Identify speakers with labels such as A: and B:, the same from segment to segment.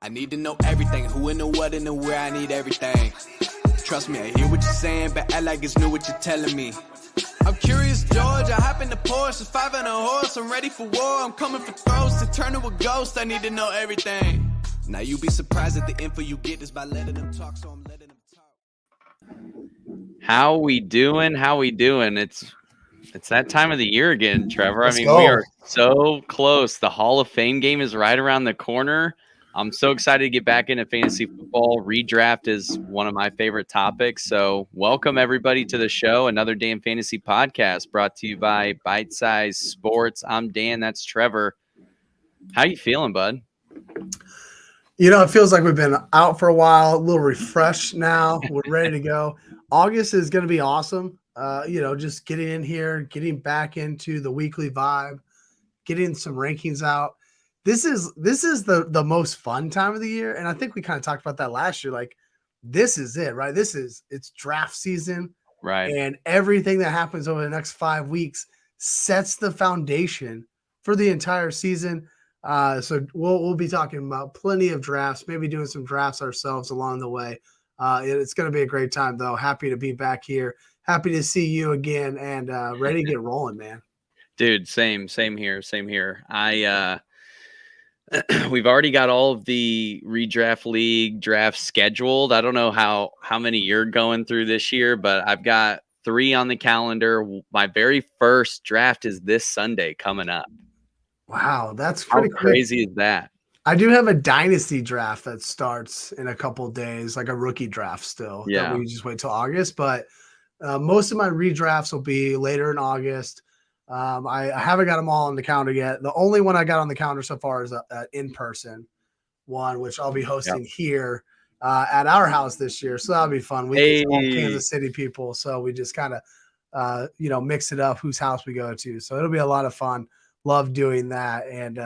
A: I need to know everything, who and the what and the where, I need everything. Trust me, I hear what you're saying, but act like it's new what you're telling me. I'm curious, George, I hop in the Porsche, it's 5 and a horse, I'm ready for war, I'm coming for throats, to turn to a ghost, I need to know everything. Now you be surprised at the info you get is by letting them talk, so I'm letting them talk.
B: How we doing? How we doing? It's that time of the year again, Trevor.
C: Let's
B: I mean,
C: go.
B: we are so close. The Hall of Fame game is right around the corner. I'm so excited to get back into fantasy football. Redraft is one of my favorite topics. So welcome everybody to the show. Another Damn Fantasy podcast brought to you by Bite Size Sports. I'm Dan. That's Trevor. How you feeling, bud?
C: You know, it feels like we've been out for a while, a little refreshed now. We're ready to go. August is going to be awesome. Just getting in here, getting back into the weekly vibe, getting some rankings out. This is the most fun time of the year. And I think we kind of talked about that last year. Like, this is it, right? It's draft season.
B: Right.
C: And everything that happens over the next 5 weeks sets the foundation for the entire season. So we'll be talking about plenty of drafts, maybe doing some drafts ourselves along the way. It's going to be a great time, though. Happy to be back here. Happy to see you again, and ready to get rolling, man.
B: Dude, same here. We've already got all of the redraft league drafts scheduled. I don't know how many you're going through this year, but I've got 3 on the calendar. My very first draft is this Sunday coming up.
C: Wow, that's pretty
B: crazy is that?
C: I do have a dynasty draft that starts in a couple of days, like a rookie draft still.
B: Yeah.
C: That we just wait till August, but most of my redrafts will be later in August. I haven't got them all on the calendar yet. The only one I got on the calendar so far is an in-person one, which I'll be hosting here at our house this year. So that'll be fun. We get all Kansas City people, so we just kind of mix it up whose house we go to. So it'll be a lot of fun. Love doing that and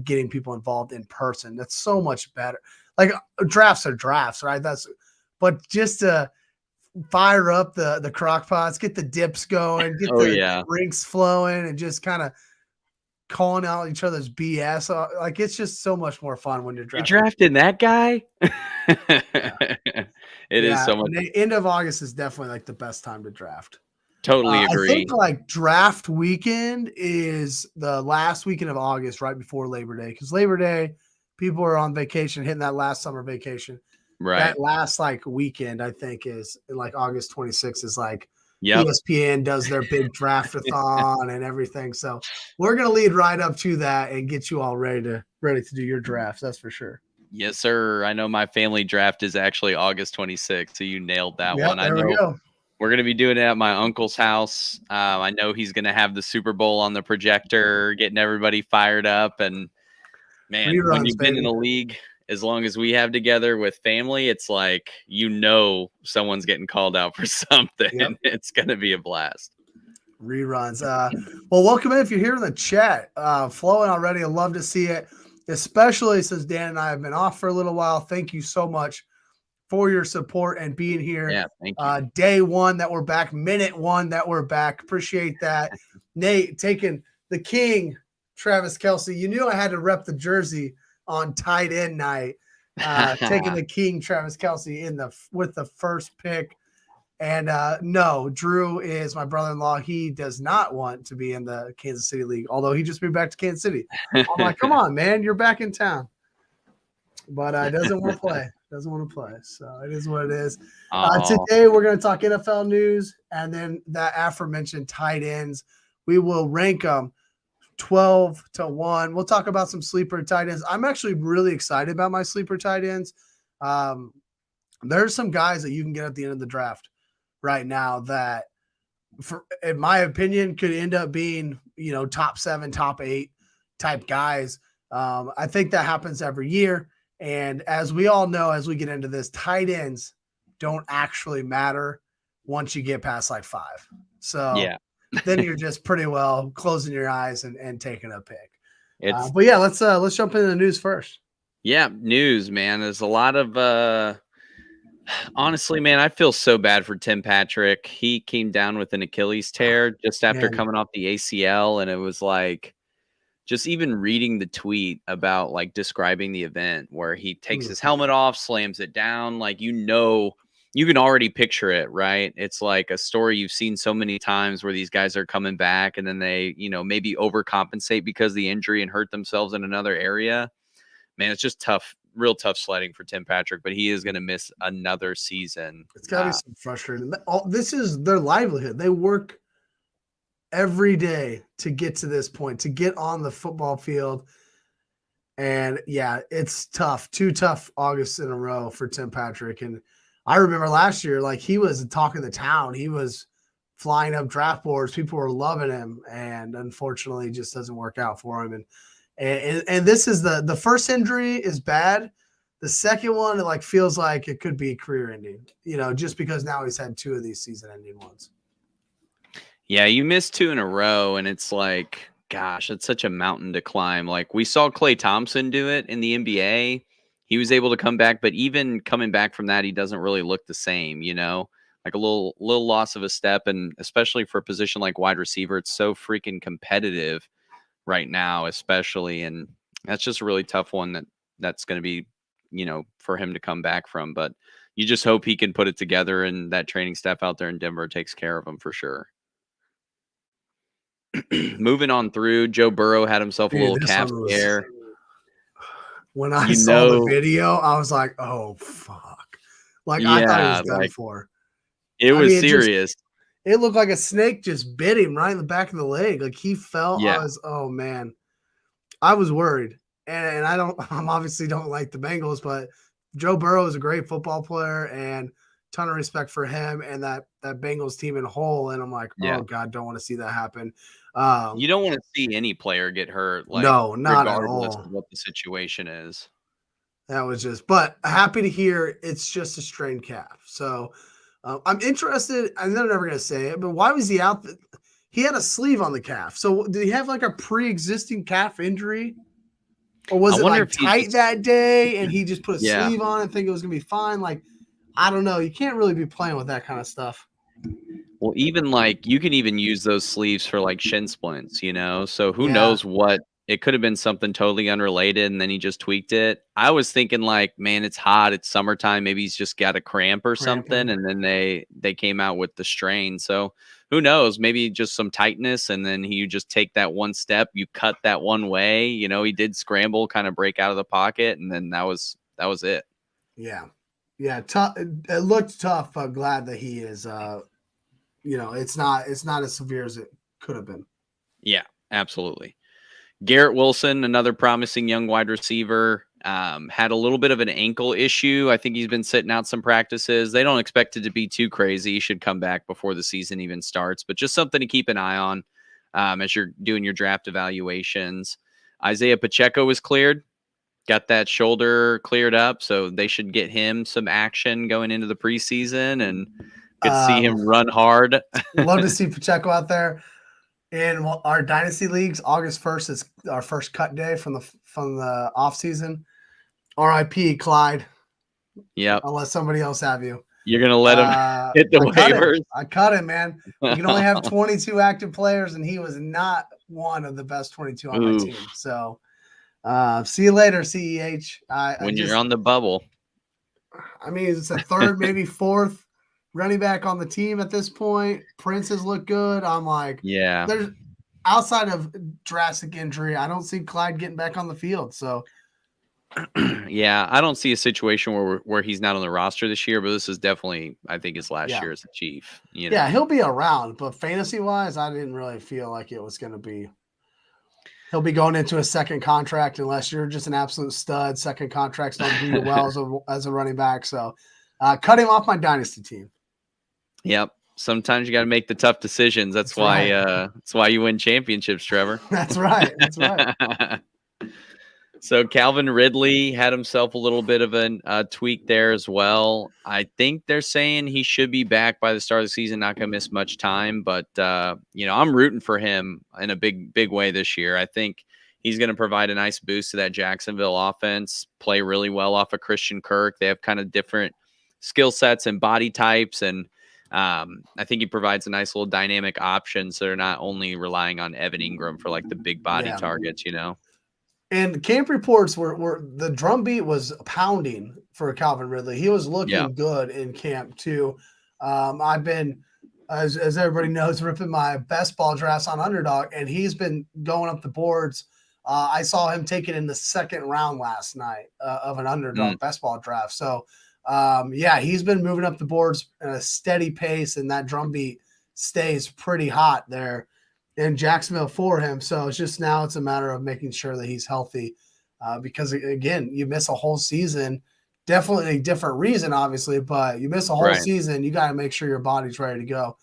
C: getting people involved in person. That's so much better. Like, drafts are drafts, right? But just to fire up the crock pots, get the dips going, get the drinks flowing, and just kind of calling out each other's BS. Like, it's just so much more fun when you're drafting.
B: You're drafting that guy? It is so much.
C: The end of August is definitely like the best time to draft.
B: Totally agree.
C: I think like draft weekend is the last weekend of August, right before Labor Day, because Labor Day, people are on vacation, hitting that last summer vacation.
B: Right.
C: That last like weekend, I think, is like August 26th is like ESPN does their big draft-a-thon and everything. So we're gonna lead right up to that and get you all ready to do your drafts. That's for sure.
B: Yes, sir. I know my family draft is actually August 26th, so you nailed that one.
C: There we go.
B: We're going to be doing it at my uncle's house. I know he's going to have the Super Bowl on the projector, getting everybody fired up. And, man, when you've been in the league as long as we have together with family, it's like, someone's getting called out for something. Yep. It's going to be a blast.
C: Reruns. Well, welcome in if you're here in the chat. Flowing already. I love to see it, especially since Dan and I have been off for a little while. Thank you so much for your support and being here.
B: Yeah, thank you.
C: Day 1 that we're back, minute 1 that we're back. Appreciate that. Nate taking the king, Travis Kelce. You knew I had to rep the jersey on tight end night. Taking the king, Travis Kelce, with the first pick. And no, Drew is my brother-in-law. He does not want to be in the Kansas City League, although he just moved back to Kansas City. I'm like, come on, man, you're back in town. But doesn't want to play. Doesn't want to play. So it is what it is. Today we're going to talk NFL news and then that aforementioned tight ends. We will rank them 12 to 1. We'll talk about some sleeper tight ends. I'm actually really excited about my sleeper tight ends. There's some guys that you can get at the end of the draft right now that, in my opinion, could end up being, top 7, top 8 type guys. I think that happens every year. And as we all know, as we get into this, tight ends don't actually matter once you get past like 5. So then you're just pretty well closing your eyes and taking a pick. But yeah, let's jump into the news first.
B: Yeah, news, man. There's a lot of honestly, man, I feel so bad for Tim Patrick. He came down with an Achilles tear just after coming off the ACL, and it was like just even reading the tweet about like describing the event where he takes his helmet off, slams it down, like, you can already picture it, right? It's like a story you've seen so many times where these guys are coming back and then they, maybe overcompensate because of the injury and hurt themselves in another area. Man, it's just tough, real tough sledding for Tim Patrick, but he is going to miss another season.
C: It's got to be so frustrating. This is their livelihood. They work every day to get to this point, to get on the football field. And yeah, it's tough. 2 tough Augusts in a row for Tim Patrick. And I remember last year, like, he was talking the town. He was flying up draft boards. People were loving him. And unfortunately, it just doesn't work out for him. And this is the first injury is bad. The second one, it like feels like it could be career ending, just because now he's had 2 of these season ending ones.
B: Yeah, you missed 2 in a row, and it's like, gosh, it's such a mountain to climb. Like, we saw Klay Thompson do it in the NBA. He was able to come back, but even coming back from that, he doesn't really look the same, like a little loss of a step. And especially for a position like wide receiver, it's so freaking competitive right now, especially. And that's just a really tough one that's going to be, for him to come back from. But you just hope he can put it together, and that training staff out there in Denver takes care of him for sure. Moving on through, Joe Burrow had himself a little calf scare.
C: When I saw the video, I was like, "Oh fuck!" Like, I thought he was done for.
B: It was serious.
C: It looked like a snake just bit him right in the back of the leg. Like, he fell.
B: Yeah.
C: Oh man, I was worried. And I obviously don't like the Bengals, but Joe Burrow is a great football player, and ton of respect for him and that Bengals team in whole. And I'm like, oh God, don't want to see that happen.
B: You don't want to see any player get hurt. Like,
C: no, not
B: regardless
C: at all
B: of what the situation is.
C: That was but happy to hear it's just a strained calf. So I'm interested. I'm never going to say it, but why was he out? He had a sleeve on the calf. So did he have like a pre-existing calf injury? Or was it like tight that day and he just put a sleeve on and think it was going to be fine? Like, I don't know. You can't really be playing with that kind of stuff.
B: Well, even like you can even use those sleeves for like shin splints, So who knows what? It could have been something totally unrelated, and then he just tweaked it. I was thinking like, man, it's hot, it's summertime, maybe he's just got a cramp or something, and then they came out with the strain. So who knows? Maybe just some tightness, and then you just take that one step, you cut that one way. He did scramble, kind of break out of the pocket, and then that was it.
C: Yeah. Tough. It looked tough, but glad that he is. It's not as severe as it could have been.
B: Yeah, absolutely. Garrett Wilson, another promising young wide receiver, had a little bit of an ankle issue. I think he's been sitting out some practices. They don't expect it to be too crazy. He should come back before the season even starts, but just something to keep an eye on as you're doing your draft evaluations. Isaiah Pacheco was cleared, got that shoulder cleared up, so they should get him some action going into the preseason, and could see him run hard.
C: Love to see Pacheco out there. In our dynasty leagues, August 1st is our first cut day from the off season. R.I.P. Clyde.
B: Yep.
C: Unless somebody else have you.
B: You're gonna let him hit the waivers.
C: I cut him, man. You can only have 22 active players, and he was not one of the best 22 on my team. So, see you later, CEH.
B: When you're on the bubble.
C: I mean, it's a third, maybe fourth running back on the team at this point. Prince has looked good. I'm like,
B: yeah.
C: There's outside of drastic injury, I don't see Clyde getting back on the field. So,
B: yeah, I don't see a situation where he's not on the roster this year, but this is definitely, I think, his last year as a Chief.
C: Yeah, he'll be around, but fantasy wise, I didn't really feel like it was going to be. He'll be going into a second contract unless you're just an absolute stud. Second contracts don't do you well as a running back. So, cut him off my dynasty team.
B: Yep. Sometimes you got to make the tough decisions. That's why you win championships, Trevor.
C: That's right. That's right.
B: So Calvin Ridley had himself a little bit of a tweak there as well. I think they're saying he should be back by the start of the season, not going to miss much time. But, I'm rooting for him in a big way this year. I think he's going to provide a nice boost to that Jacksonville offense, play really well off of Christian Kirk. They have kind of different skill sets and body types, and I think he provides a nice little dynamic option, so they're not only relying on Evan Ingram for like the big body targets, you know.
C: And camp reports were the drumbeat was pounding for Calvin Ridley. He was looking good in camp too. I've been, as everybody knows, ripping my best ball drafts on Underdog, and he's been going up the boards. I saw him take it in the second round last night of an Underdog best ball draft. So, he's been moving up the boards at a steady pace, and that drumbeat stays pretty hot there in Jacksonville for him. So it's a matter of making sure that he's healthy because, again, you miss a whole season. Definitely a different reason, obviously, but you miss a whole season. You got to make sure your body's ready to go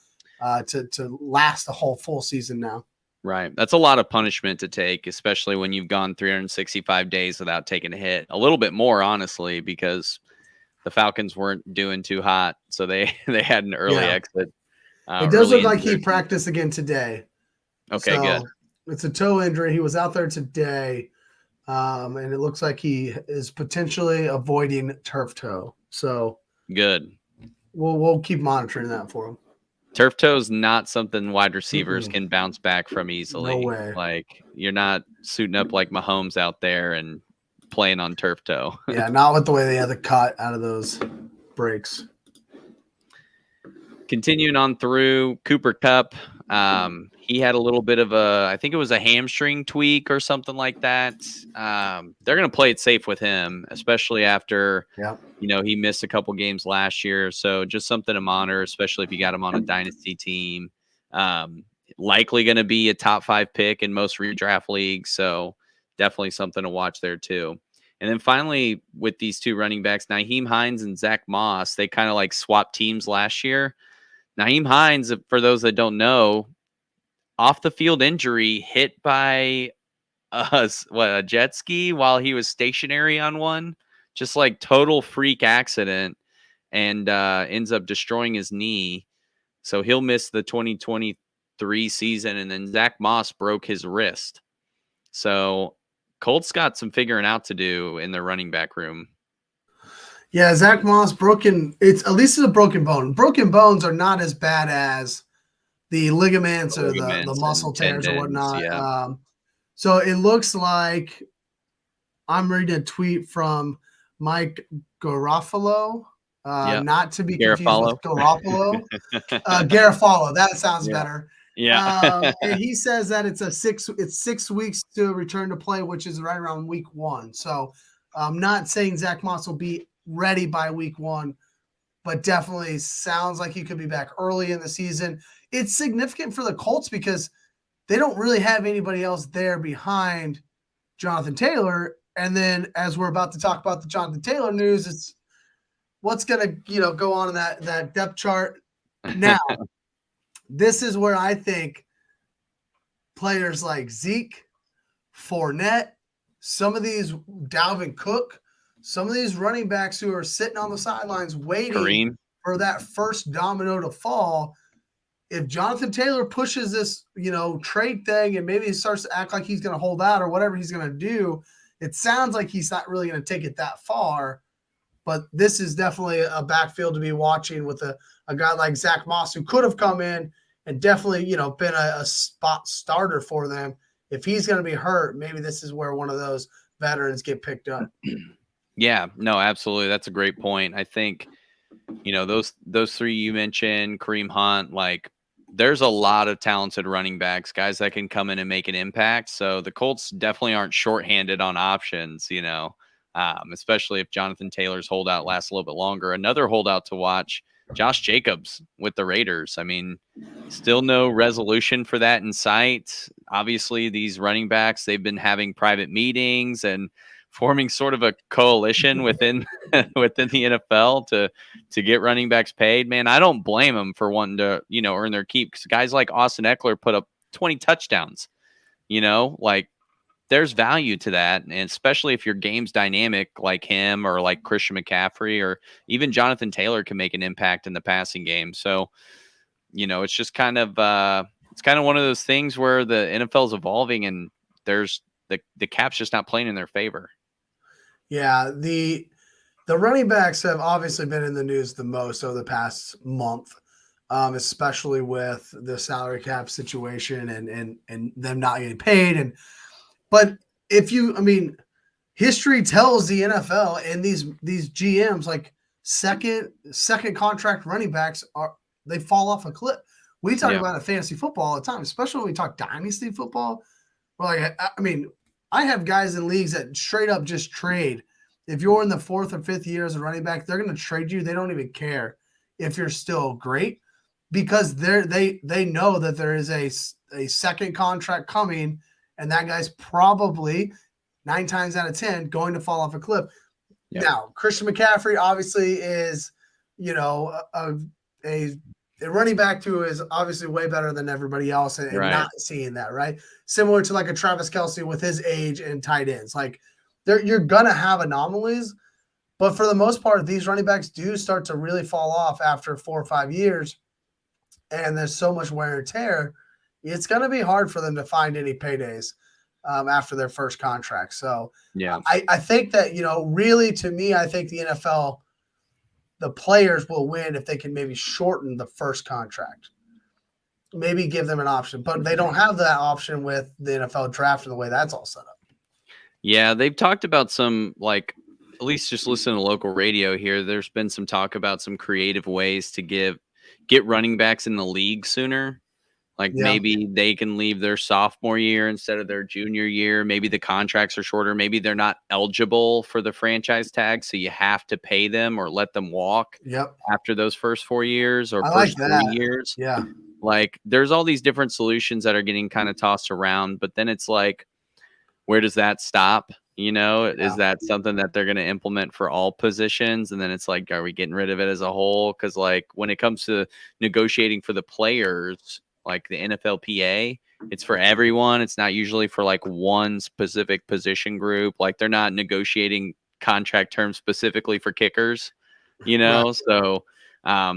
C: to last a whole full season now.
B: Right. That's a lot of punishment to take, especially when you've gone 365 days without taking a hit. A little bit more, honestly, because the Falcons weren't doing too hot. So they had an early exit.
C: It does look like he practiced again today.
B: Okay, so good.
C: It's a toe injury. He was out there today, and it looks like he is potentially avoiding turf toe. So
B: good.
C: We'll keep monitoring that for him.
B: Turf toe is not something wide receivers can bounce back from easily.
C: No way.
B: Like, you're not suiting up like Mahomes out there and playing on turf toe.
C: Yeah, not with the way they had the cut out of those breaks.
B: Continuing on through Cooper Kupp, he had a little bit of I think it was a hamstring tweak or something like that. They're going to play it safe with him, especially after, he missed a couple games last year. So just something to monitor, especially if you got him on a dynasty team. Likely going to be a top 5 pick in most redraft leagues. So definitely something to watch there too. And then finally, with these two running backs, Nyheim Hines and Zach Moss, they kind of like swapped teams last year. Nyheim Hines, for those that don't know, off the field injury, hit by a jet ski while he was stationary on one, just like total freak accident, and ends up destroying his knee. So he'll miss the 2023 season. And then Zach Moss broke his wrist. So Colts got some figuring out to do in their running back room.
C: Yeah, Zach Moss broken. It's a broken bone. Broken bones are not as bad as the ligaments or the muscle tears tendons, or whatnot.
B: Yeah.
C: So it looks like I'm reading a tweet from Mike Garofalo, not to be confused with Garoppolo. Garofalo, that sounds better.
B: Yeah.
C: And he says that it's 6 weeks to return to play, which is right around week 1. So I'm not saying Zach Moss will be ready by week 1, but definitely sounds like he could be back early in the season. It's significant for the Colts because they don't really have anybody else there behind Jonathan Taylor. And then as we're about to talk about the Jonathan Taylor news, it's what's going to, go on in that depth chart. Now, this is where I think players like Zeke, Fournette, some of these Dalvin Cook, some of these running backs who are sitting on the sidelines waiting for that first domino to fall. If Jonathan Taylor pushes this, trade thing and maybe he starts to act like he's going to hold out or whatever he's going to do, it sounds like he's not really going to take it that far. But this is definitely a backfield to be watching with a guy like Zach Moss, who could have come in and definitely, been a spot starter for them. If he's going to be hurt, maybe this is where one of those veterans get picked up.
B: Yeah, no, absolutely. That's a great point. I think, those 3 you mentioned, Kareem Hunt, like there's a lot of talented running backs, guys that can come in and make an impact. So the Colts definitely aren't shorthanded on options, especially if Jonathan Taylor's holdout lasts a little bit longer. Another holdout to watch, Josh Jacobs with the Raiders. I mean, still no resolution for that in sight. Obviously, these running backs, they've been having private meetings and forming sort of a coalition within within the NFL to get running backs paid. Man, I don't blame them for wanting to, earn their keep, because guys like Austin Eckler put up 20 touchdowns. Like there's value to that, and especially if your game's dynamic like him or like Christian McCaffrey or even Jonathan Taylor can make an impact in the passing game. So, it's just kind of one of those things where the NFL is evolving and there's the cap's just not playing in their favor.
C: Yeah, the running backs have obviously been in the news the most over the past month. especially with the salary cap situation and them not getting paid. But history tells the NFL and these GMs like second contract running backs they fall off a cliff. We talk about it fantasy football all the time, especially when we talk dynasty football. We're like, I have guys in leagues that straight up just trade. If you're in the 4th or 5th year as a running back, they're going to trade you. They don't even care if you're still great because they know that there is a second contract coming, and that guy's probably 9 times out of 10 going to fall off a cliff. Yep. Now, Christian McCaffrey obviously is, a running back who is obviously way better than everybody else and not seeing that, right? Similar to like a Travis Kelce with his age and tight ends. Like you're going to have anomalies, but for the most part, these running backs do start to really fall off after 4 or 5 years, and there's so much wear and tear. It's going to be hard for them to find any paydays after their first contract. So I think that, really to me, I think the NFL, the players will win if they can maybe shorten the first contract, maybe give them an option, but they don't have that option with the NFL draft and the way that's all set up.
B: Yeah. They've talked about some, like, at least just listen to local radio here. There's been some talk about some creative ways to get running backs in the league sooner. Like maybe they can leave their sophomore year instead of their junior year. Maybe the contracts are shorter. Maybe they're not eligible for the franchise tag, so you have to pay them or let them walk after those first 4 years or first 3 years.
C: Yeah.
B: Like there's all these different solutions that are getting kind of tossed around, but then it's like, where does that stop? Is that something that they're going to implement for all positions? And then it's like, are we getting rid of it as a whole? Because like when it comes to negotiating for the players, like the NFLPA, it's for everyone. It's not usually for like one specific position group. Like they're not negotiating contract terms specifically for kickers, Right. So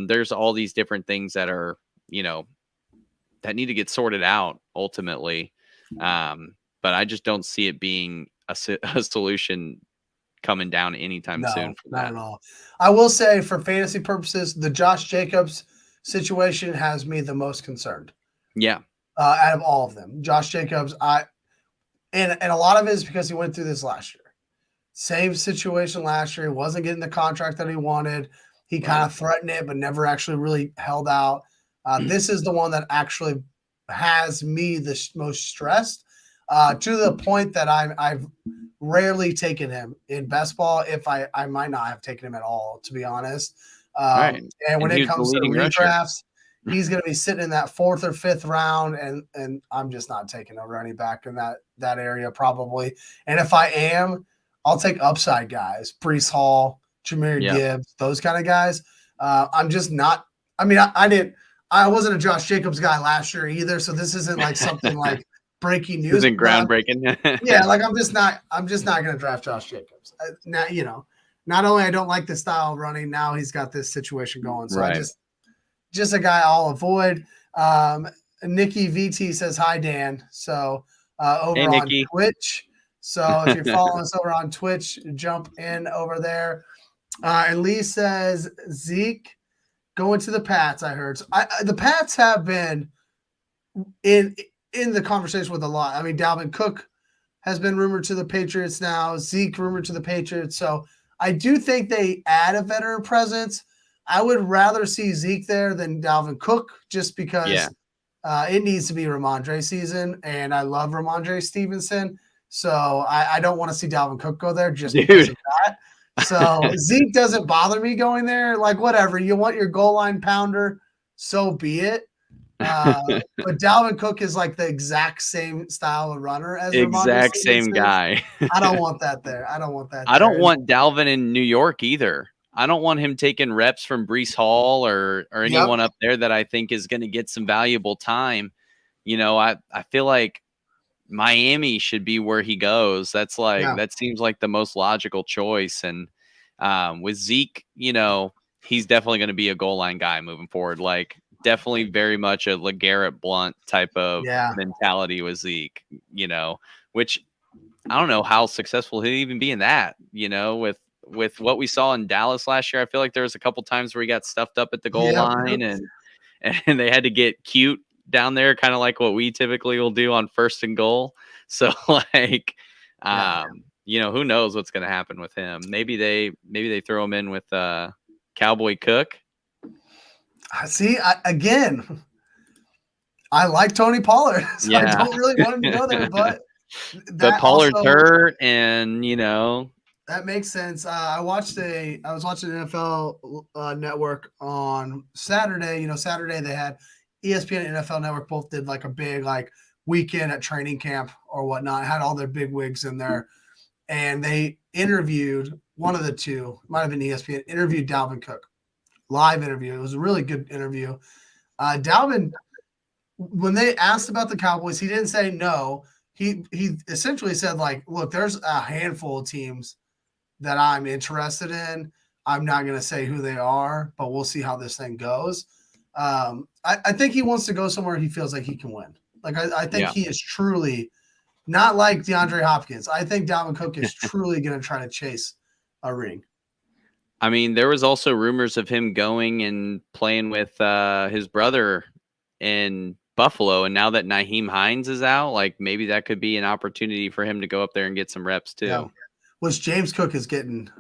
B: there's all these different things that are, that need to get sorted out ultimately. But I just don't see it being a solution coming down anytime soon.
C: Not at all. I will say for fantasy purposes, the Josh Jacobs situation has me the most concerned.
B: Yeah.
C: Out of all of them, Josh Jacobs, and a lot of it is because he went through this last year. Same situation last year. He wasn't getting the contract that he wanted. He kind of threatened it, but never actually really held out. This is the one that actually has me the most stressed to the point that I've rarely taken him in best ball. If I might not have taken him at all, to be honest. And when it comes to redrafts, he's going to be sitting in that 4th or 5th round, and I'm just not taking a running back in that area probably. And if I am, I'll take upside guys, Breece Hall, Jahmyr Gibbs, those kind of guys. I'm just not. I wasn't a Josh Jacobs guy last year either, so this isn't like something like breaking news.
B: Isn't groundbreaking.
C: Yeah, like I'm just not going to draft Josh Jacobs. Now, not only I don't like the style of running, now he's got this situation going. So I just a guy I'll avoid. Nikki VT says, hi, Dan. So over on Twitch. So if you're following us over on Twitch, jump in over there. And Lee says, Zeke going to the Pats, I heard. So the Pats have been in the conversation with a lot. I mean, Dalvin Cook has been rumored to the Patriots now. Zeke rumored to the Patriots. So I do think they add a veteran presence. I would rather see Zeke there than Dalvin Cook just because it needs to be Ramondre season, and I love Ramondre Stevenson. So I don't want to see Dalvin Cook go there just because of that. So Zeke doesn't bother me going there. Like, whatever. You want your goal line pounder, so be it. But Dalvin Cook is like the exact same style of runner as
B: exact same guy.
C: I don't want that there. I don't want that.
B: I don't want Dalvin in New York either. I don't want him taking reps from Breece Hall or anyone up there that I think is going to get some valuable time. I feel like Miami should be where he goes. That's that seems like the most logical choice. And with Zeke, he's definitely going to be a goal line guy moving forward. Like, definitely very much a LeGarrette Blount type of mentality with Zeke, which I don't know how successful he'll even be in that, with what we saw in Dallas last year. I feel like there was a couple times where he got stuffed up at the goal line and they had to get cute down there, kind of like what we typically will do on 1st and goal. So like, who knows what's going to happen with him? Maybe they throw him in with Cowboy Cook.
C: See, I like Tony Pollard, so I don't really want him to go there, but
B: Pollard's hurt, and
C: that makes sense. I was watching NFL Network on Saturday. Saturday they had ESPN and NFL Network both did like a big like weekend at training camp or whatnot. Had all their big wigs in there, and they interviewed one of the two, might have been ESPN, interviewed Dalvin Cook, live interview. It was a really good interview. Dalvin, when they asked about the Cowboys, he didn't say no. He essentially said like, look, there's a handful of teams that I'm interested in. I'm not going to say who they are, but we'll see how this thing goes. I think he wants to go somewhere he feels like he can win. Like I think he is truly not like DeAndre Hopkins. I think Dalvin Cook is truly going to try to chase a ring.
B: I mean, there was also rumors of him going and playing with his brother in Buffalo, and now that Nyheim Hines is out, like maybe that could be an opportunity for him to go up there and get some reps too.
C: Yeah. Which James Cook is getting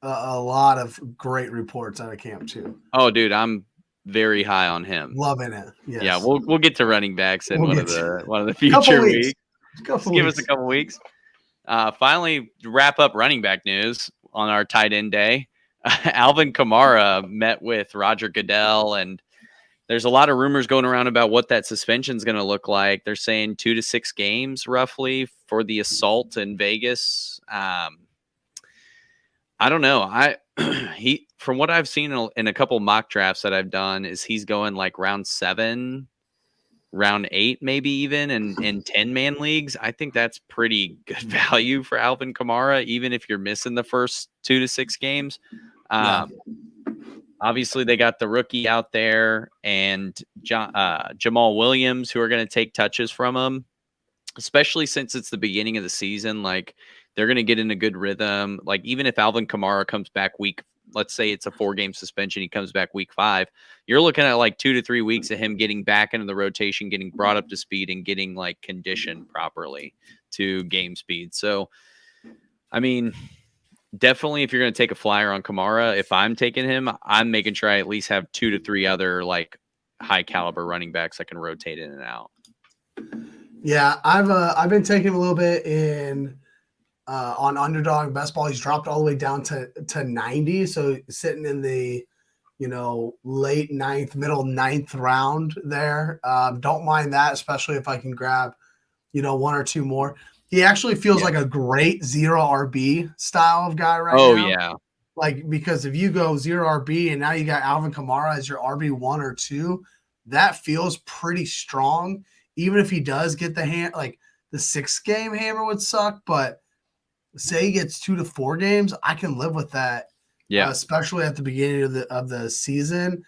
C: a lot of great reports out of camp too.
B: Oh, dude, I'm very high on him.
C: Loving it. Yes.
B: Yeah, we'll get to running backs in one of the future weeks. Give us a couple weeks. Finally, wrap up running back news on our tight end day. Alvin Kamara met with Roger Goodell, and there's a lot of rumors going around about what that suspension is going to look like. They're saying 2 to 6 games roughly for the assault in Vegas. I don't know. From what I've seen in a couple mock drafts that I've done, is he's going like round 7, round 8, maybe even in 10-man leagues. I think that's pretty good value for Alvin Kamara, even if you're missing the first 2 to 6 games. Obviously, they got the rookie out there and Jamal Williams, who are going to take touches from him, especially since it's the beginning of the season. Like, they're going to get in a good rhythm. Like, even if Alvin Kamara comes back let's say it's a 4-game suspension, he comes back week 5, you're looking at like 2 to 3 weeks of him getting back into the rotation, getting brought up to speed, and getting like conditioned properly to game speed. So, I mean, definitely if you're going to take a flyer on Kamara, if I'm taking him, I'm making sure I at least have 2 to 3 other like high caliber running backs I can rotate in and out.
C: Yeah, I've been taking him a little bit in on underdog best ball. He's dropped all the way down to 90, so sitting in the late 9th, middle 9th round there. Don't mind that, especially if I can grab 1 or 2 more. He actually feels like a great 0 RB style of guy right now.
B: Oh yeah,
C: like, because if you go 0 RB and now you got Alvin Kamara as your RB 1 or 2, that feels pretty strong. Even if he does get the 6-game hammer would suck, but say he gets 2 to 4 games, I can live with that.
B: Yeah,
C: especially at the beginning of the season.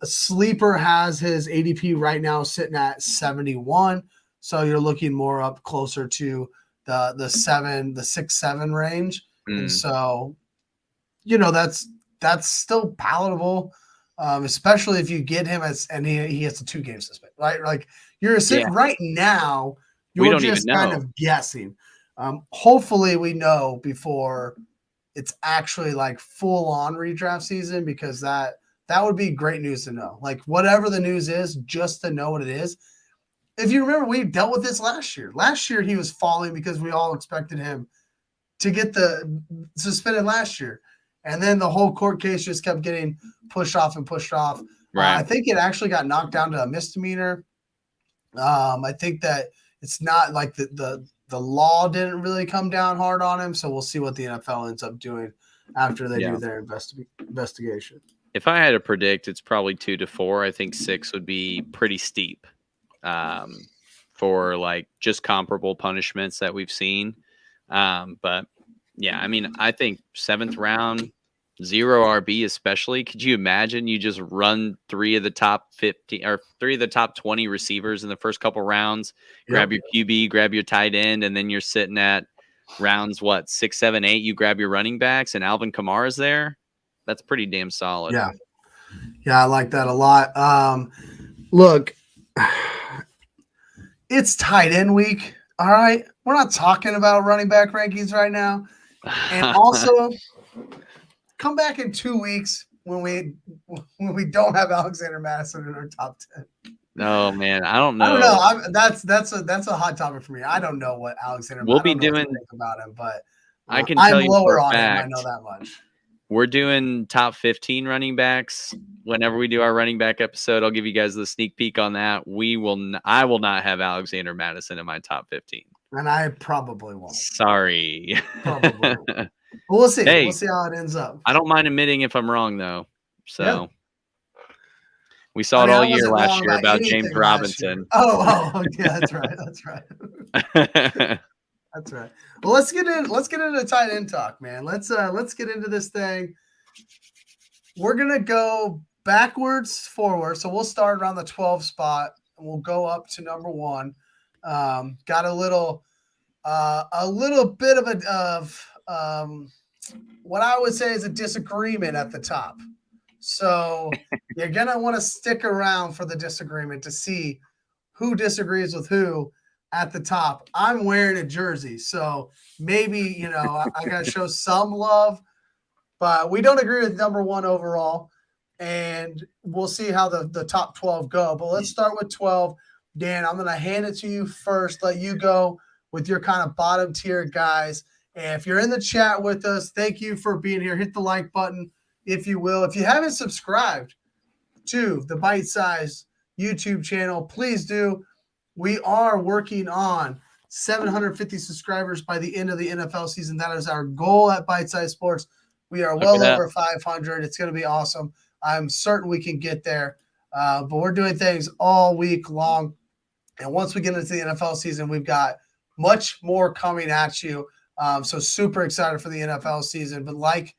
C: Sleeper has his ADP right now sitting at 71, so you're looking more up closer to the 6-7 range, and so that's still palatable, especially if you get him and he has a 2-game suspension, right? Like, you're sitting right now, you're just kind of guessing. Hopefully we know before it's actually like full on redraft season, because that would be great news to know. Like, whatever the news is, just to know what it is. If you remember, we dealt with this last year. Last year he was falling because we all expected him to get the suspended last year. And then the whole court case just kept getting pushed off and pushed off.
B: Right.
C: I think it actually got knocked down to a misdemeanor. I think that it's not like the law didn't really come down hard on him, so we'll see what the NFL ends up doing after they do their investigation.
B: If I had to predict, it's probably 2 to 4. I think 6 would be pretty steep for like just comparable punishments that we've seen. But yeah, I mean, I think 7th round, 0 RB especially. Could you imagine you just run 3 of the top 15 or 3 of the top 20 receivers in the first couple rounds, grab your QB, grab your tight end, and then you're sitting at rounds 6, 7, 8. You grab your running backs, and Alvin Kamara's there. That's pretty damn solid.
C: Yeah. Yeah, I like that a lot. Look, it's tight end week. All right. We're not talking about running back rankings right now. And also, come back in 2 weeks when we don't have Alexander Madison in our top 10.
B: Oh man, I don't know.
C: I don't know. That's a hot topic for me. I don't know what Alexander.
B: We'll
C: I
B: be
C: don't know what to
B: doing.
C: think about him, but
B: I can
C: I'm
B: tell you for
C: lower
B: a
C: on him. I
B: fact.
C: know that much.
B: We're doing top 15 running backs. Whenever we do our running back episode, I'll give you guys the sneak peek on that. I will not have Alexander Madison in my top 15.
C: And I probably won't.
B: Sorry.
C: Probably won't. But we'll see.
B: Hey,
C: We'll see how it ends up.
B: I don't mind admitting if I'm wrong though. So
C: Yeah.
B: we saw it all
C: I
B: year
C: wasn't
B: last
C: wrong
B: year about
C: anything
B: James
C: last year.
B: Robinson.
C: Oh, yeah, that's right. That's right. That's right. Well, let's get into tight end talk, man. Let's get into this thing. We're gonna go backwards, forward. So we'll start around the 12 spot and we'll go up to number 1. Got a little bit of what I would say is a disagreement at the top. So you're gonna want to stick around for the disagreement to see who disagrees with who at the top. I'm wearing a jersey, so maybe I gotta show some love, but we don't agree with number 1 overall, and we'll see how the top 12 go. But let's start with 12. Dan, I'm gonna hand it to you first. Let you go with your kind of bottom tier guys. And if you're in the chat with us, thank you for being here. Hit the like button, if you will. If you haven't subscribed to the Bite Size YouTube channel, please do. We are working on 750 subscribers by the end of the NFL season. That is our goal at Bite Size Sports. We are well over 500. It's going to be awesome. I'm certain we can get there. But we're doing things all week long. And once we get into the NFL season, we've got much more coming at you. So super excited for the NFL season. But like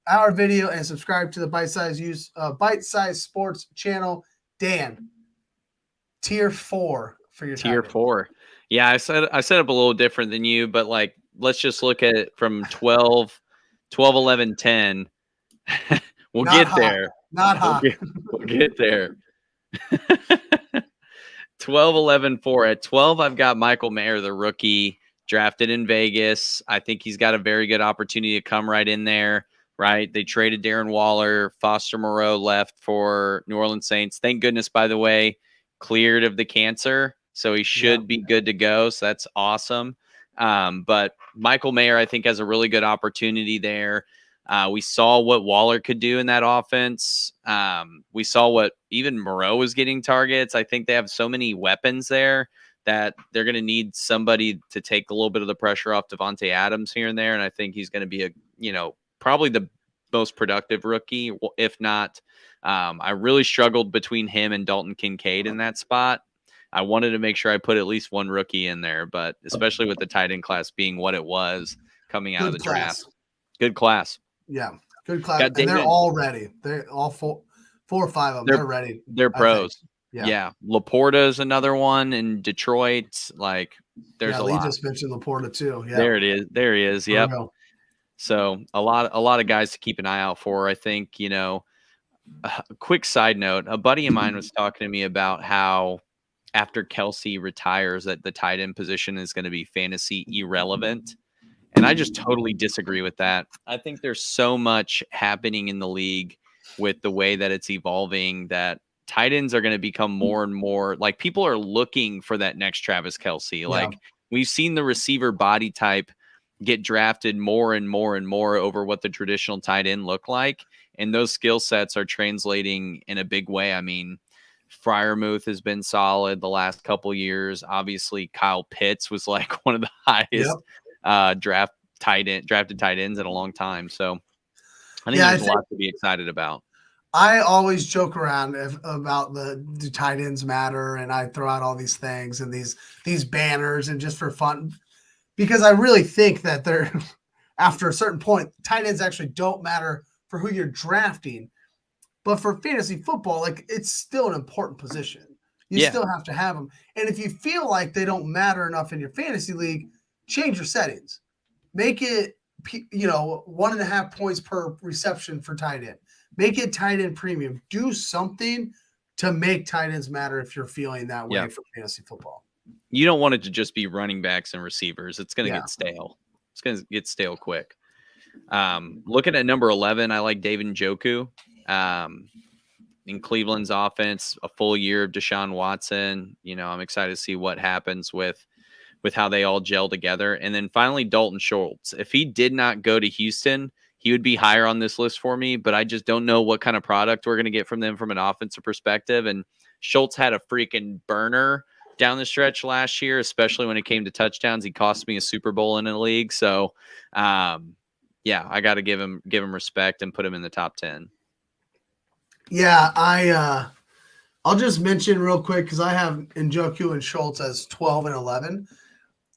C: our video and subscribe to the Bite Size Sports channel. Dan, tier 4 for your
B: tier 4. Yeah, I set up a little different than you, but like let's just look at it from 12, 11, 10. We'll
C: Not
B: get
C: hot.
B: there.
C: Not hot.
B: We'll get there. 12, 11, 4. At 12, I've got Michael Mayer, the rookie, drafted in Vegas. I think he's got a very good opportunity to come right in there, right? They traded Darren Waller. Foster Moreau left for New Orleans Saints. Thank goodness, by the way, cleared of the cancer. So he should be good to go. So that's awesome. But Michael Mayer, I think, has a really good opportunity there. We saw what Waller could do in that offense. We saw what even Moreau was getting targets. I think they have so many weapons there that they're going to need somebody to take a little bit of the pressure off Devontae Adams here and there. And I think he's going to be probably the most productive rookie, if not. I really struggled between him and Dalton Kincaid in that spot. I wanted to make sure I put at least one rookie in there, but especially with the tight end class being what it was coming out of the draft. Good class.
C: Yeah, good class. And they're all ready. They're all 4 or 5 of them. They're ready.
B: They're pros. Yeah. Laporta is another one in Detroit. Like, there's a lot.
C: Lee just mentioned Laporta too. Yeah.
B: There it is. There he is. Yep. So a lot of guys to keep an eye out for. I think, a quick side note, a buddy of mine was talking to me about how after Kelsey retires that the tight end position is going to be fantasy irrelevant. And I just totally disagree with that. I think there's so much happening in the league with the way that it's evolving that tight ends are going to become more and more like people are looking for that next Travis Kelsey. Like we've seen the receiver body type get drafted more and more and more over what the traditional tight end look like. And those skill sets are translating in a big way. I mean, Freiermuth has been solid the last couple years. Obviously, Kyle Pitts was like one of the highest drafted tight ends in a long time. So I think there's a lot to be excited about.
C: I always joke around about the tight ends matter, and I throw out all these things and these banners and just for fun, because I really think that they're after a certain point, tight ends actually don't matter for who you're drafting. But for fantasy football, like it's still an important position. You still have to have them. And if you feel like they don't matter enough in your fantasy league, change your settings. Make it, 1.5 points per reception for tight end. Make it tight end premium. Do something to make tight ends matter if you're feeling that way for fantasy football.
B: You don't want it to just be running backs and receivers. It's going to get stale. It's going to get stale quick. Looking at number 11, I like David Njoku. In Cleveland's offense, a full year of Deshaun Watson. I'm excited to see what happens with how they all gel together. And then finally, Dalton Schultz. If he did not go to Houston, he would be higher on this list for me, but I just don't know what kind of product we're going to get from them from an offensive perspective. And Schultz had a freaking burner down the stretch last year, especially when it came to touchdowns. He cost me a Super Bowl in a league. So, I got to give him respect and put him in the top 10.
C: Yeah, I'll just mention real quick because I have Njoku and Schultz as 12 and 11.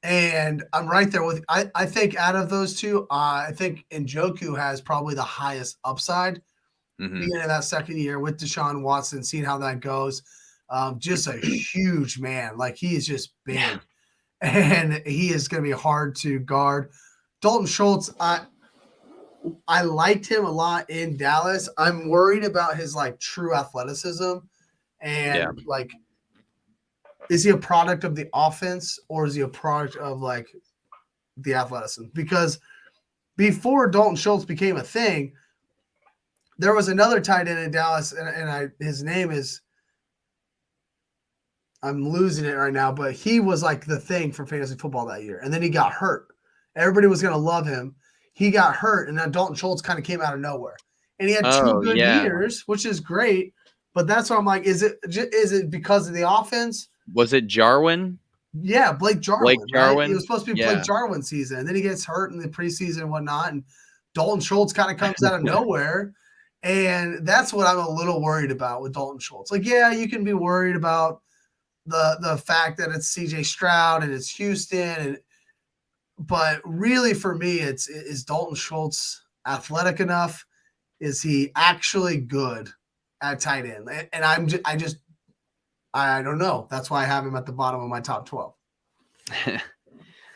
C: And I'm right there with I think out of those two, I think Njoku has probably the highest upside beginning of that second year with Deshaun Watson, seeing how that goes. Just a huge man. Like, he is just big. And he is going to be hard to guard. Dalton Schultz, I liked him a lot in Dallas. I'm worried about his true athleticism and is he a product of the offense or is he a product of the athleticism? Because before Dalton Schultz became a thing, there was another tight end in Dallas and his name is, I'm losing it right now, but he was the thing for fantasy football that year. And then he got hurt. Everybody was going to love him. He got hurt, and then Dalton Schultz kind of came out of nowhere. And he had 2 good years, which is great. But that's why I'm like, is it because of the offense?
B: Was it Jarwin?
C: Yeah, Blake Jarwin. Right? It was supposed to be Blake
B: Yeah.
C: Jarwin season. And then he gets hurt in the preseason and whatnot. And Dalton Schultz kind of comes out of nowhere. And that's what I'm a little worried about with Dalton Schultz. You can be worried about the fact that it's CJ Stroud and it's Houston but really, for me, is Dalton Schultz athletic enough? Is he actually good at tight end? And I don't know. That's why I have him at the bottom of my top 12.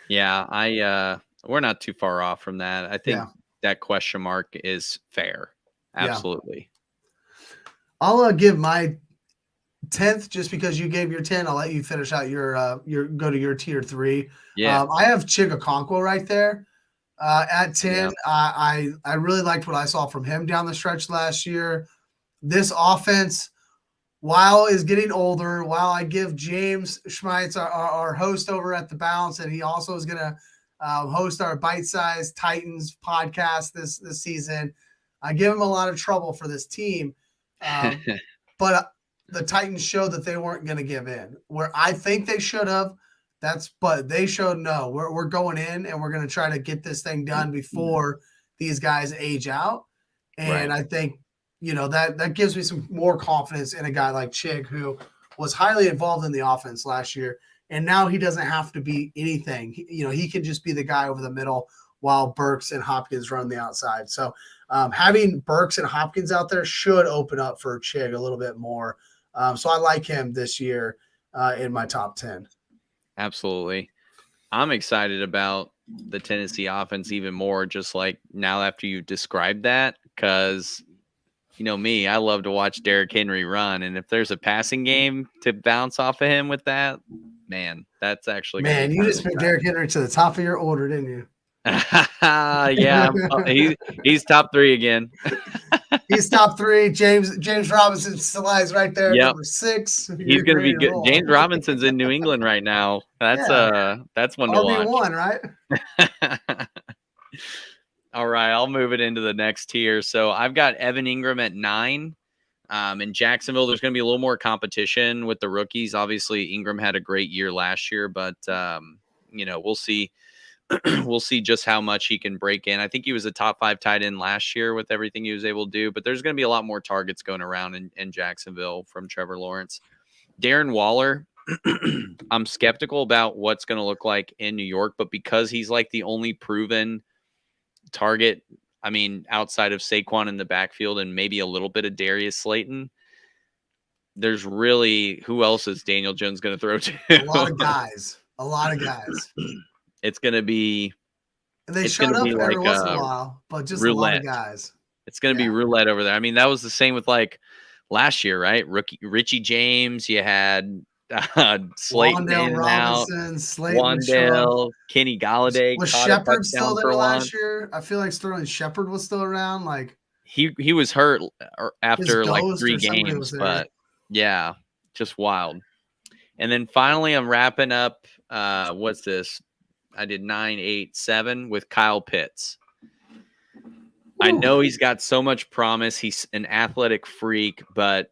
B: We're not too far off from that. I think that question mark is fair. Absolutely.
C: I'll give my 10th just because you gave your 10. I'll let you finish out your go to your tier 3. I have Chigakonkwo right there at 10. I really liked what I saw from him down the stretch last year. This offense, while is getting older, while I give James Schmeitz, our host over at The Bounce, and he also is going to host our bite-sized Titans podcast this season, I give him a lot of trouble for this team. But the Titans showed that they weren't going to give in. Where I think they should have, but they showed no. We're going in and we're going to try to get this thing done before these guys age out. And I think that gives me some more confidence in a guy like Chig, who was highly involved in the offense last year, and now he doesn't have to be anything. He can just be the guy over the middle while Burks and Hopkins run the outside. So having Burks and Hopkins out there should open up for Chig a little bit more. So I like him this year in my top 10.
B: Absolutely. I'm excited about the Tennessee offense even more, just now after you described that, because me, I love to watch Derrick Henry run. And if there's a passing game to bounce off of him with that, man, that's actually
C: you just picked Derrick Henry to the top of your order, didn't you?
B: He's top 3 again.
C: He's top 3. James Robinson slides right there, number 6.
B: He's going to be good. James Robinson's in New England right now. That's one to watch.
C: RB1, right?
B: All right, I'll move it into the next tier. So I've got Evan Ingram at 9. In Jacksonville, there's going to be a little more competition with the rookies. Obviously, Ingram had a great year last year, but we'll see. We'll see just how much he can break in. I think he was a top 5 tight end last year with everything he was able to do, but there's going to be a lot more targets going around in Jacksonville from Trevor Lawrence. Darren Waller, I'm skeptical about what's going to look like in New York, but because he's the only proven target, outside of Saquon in the backfield and maybe a little bit of Darius Slayton, there's really, who else is Daniel Jones going to throw to?
C: A lot of guys.
B: It's going to be,
C: and they showed up every once in a while, but just roulette. A lot of guys.
B: It's going to be roulette over there. I mean, that was the same with like last year, right? Richie James, you had Slayton
C: Wandale
B: in and out,
C: Robinson, Slayton
B: Wandale, Kenny Galladay
C: was
B: caught a
C: Shepard still
B: touchdown
C: there
B: for one.
C: last year? I feel like Sterling Shepard was still around. Like
B: he was hurt after like
C: Ghost
B: 3
C: or somebody
B: games,
C: was there.
B: but yeah, just wild. And then finally, I'm wrapping up. What's this? I did 9, 8, 7 with Kyle Pitts. I know he's got so much promise. He's an athletic freak, but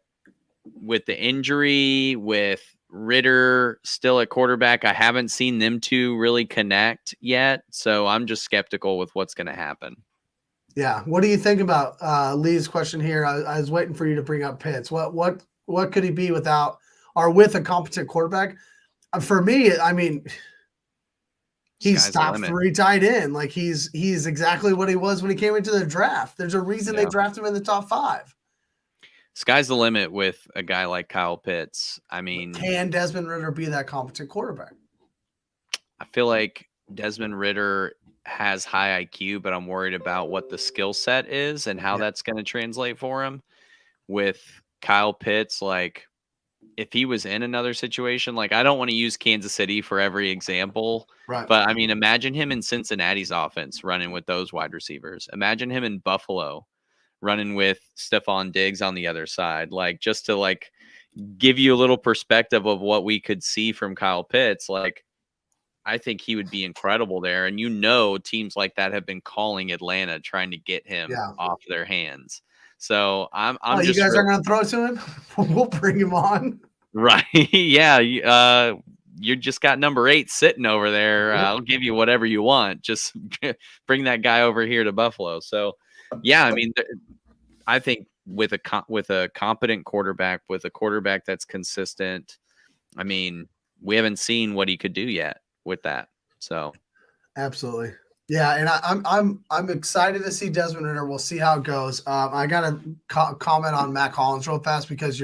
B: with the injury, with Ritter still at quarterback, I haven't seen them two really connect yet. So I'm just skeptical with what's going to happen.
C: Yeah. What do you think about Lee's question here? I was waiting for you to bring up Pitts. What could he be without or with a competent quarterback? For me, I mean, he's top 3 tight end. Like he's exactly what he was when he came into the draft. There's a reason they drafted him in the top 5.
B: Sky's the limit with a guy like Kyle Pitts. I mean,
C: can Desmond Ritter be that competent quarterback?
B: I feel like Desmond Ritter has high IQ, but I'm worried about what the skill set is and how that's going to translate for him. With Kyle Pitts, like if he was in another situation, like I don't want to use Kansas City for every example,
C: right?
B: But I mean, imagine him in Cincinnati's offense running with those wide receivers. Imagine him in Buffalo running with Stephon Diggs on the other side, like just to like give you a little perspective of what we could see from Kyle Pitts. Like, I think he would be incredible there. And teams like that have been calling Atlanta trying to get him off their hands. So I'm
C: just. You guys aren't going to throw it to him? We'll bring him on.
B: Right. Yeah. You just got number 8 sitting over there. I'll give you whatever you want. Just bring that guy over here to Buffalo. So, yeah, I mean, I think with a competent quarterback, with a quarterback that's consistent, I mean, we haven't seen what he could do yet with that. So,
C: absolutely. Yeah, and I'm excited to see Desmond Ritter. We'll see how it goes. I got to comment on Matt Collins real fast because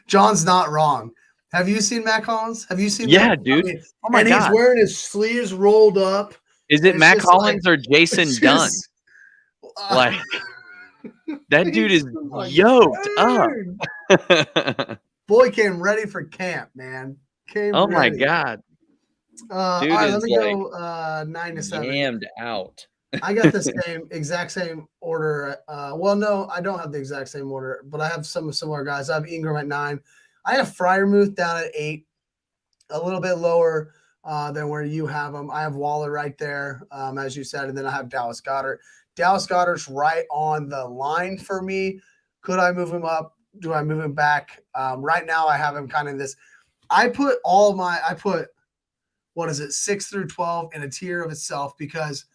C: John's not wrong. Have you seen Matt Collins? Have you seen?
B: Yeah, dude. I mean,
C: oh my God. He's wearing his sleeves rolled up.
B: Is it Matt Collins or Jason Dunn? Like that dude is yoked up.
C: Boy came ready for camp, man.
B: Oh my God.
C: Dude, all right, let me go 9 to 7.
B: Jammed out.
C: I got the exact same order. Well, no, I don't have the exact same order, but I have some similar guys. I have Ingram at 9. I have Freiermuth down at 8, a little bit lower than where you have them. I have Waller right there, as you said, and then I have Dallas Goedert. Dallas Goedert's right on the line for me. Could I move him up? Do I move him back? Right now, I have him kind of this. I put 6 through 12 in a tier of itself because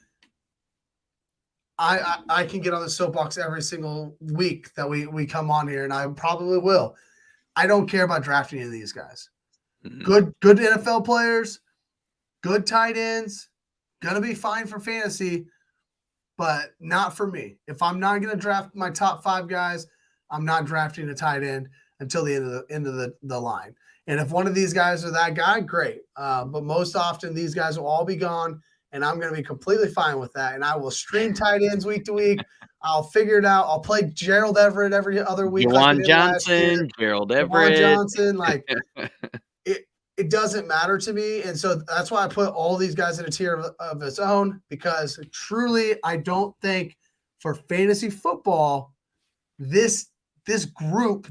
C: I can get on the soapbox every single week that we come on here, and I probably will. I don't care about drafting any of these guys. Mm-hmm. Good NFL players, good tight ends, gonna be fine for fantasy, but not for me. If I'm not gonna draft my top 5 guys, I'm not drafting a tight end until the end of the line. And if one of these guys are that guy, great. But most often these guys will all be gone, and I'm going to be completely fine with that. And I will stream tight ends week to week. I'll figure it out. I'll play Gerald Everett every other week.
B: Juwan Johnson, Gerald Everett.
C: Juwan Johnson, like it doesn't matter to me. And so that's why I put all these guys in a tier of its own, because truly I don't think for fantasy football, this group,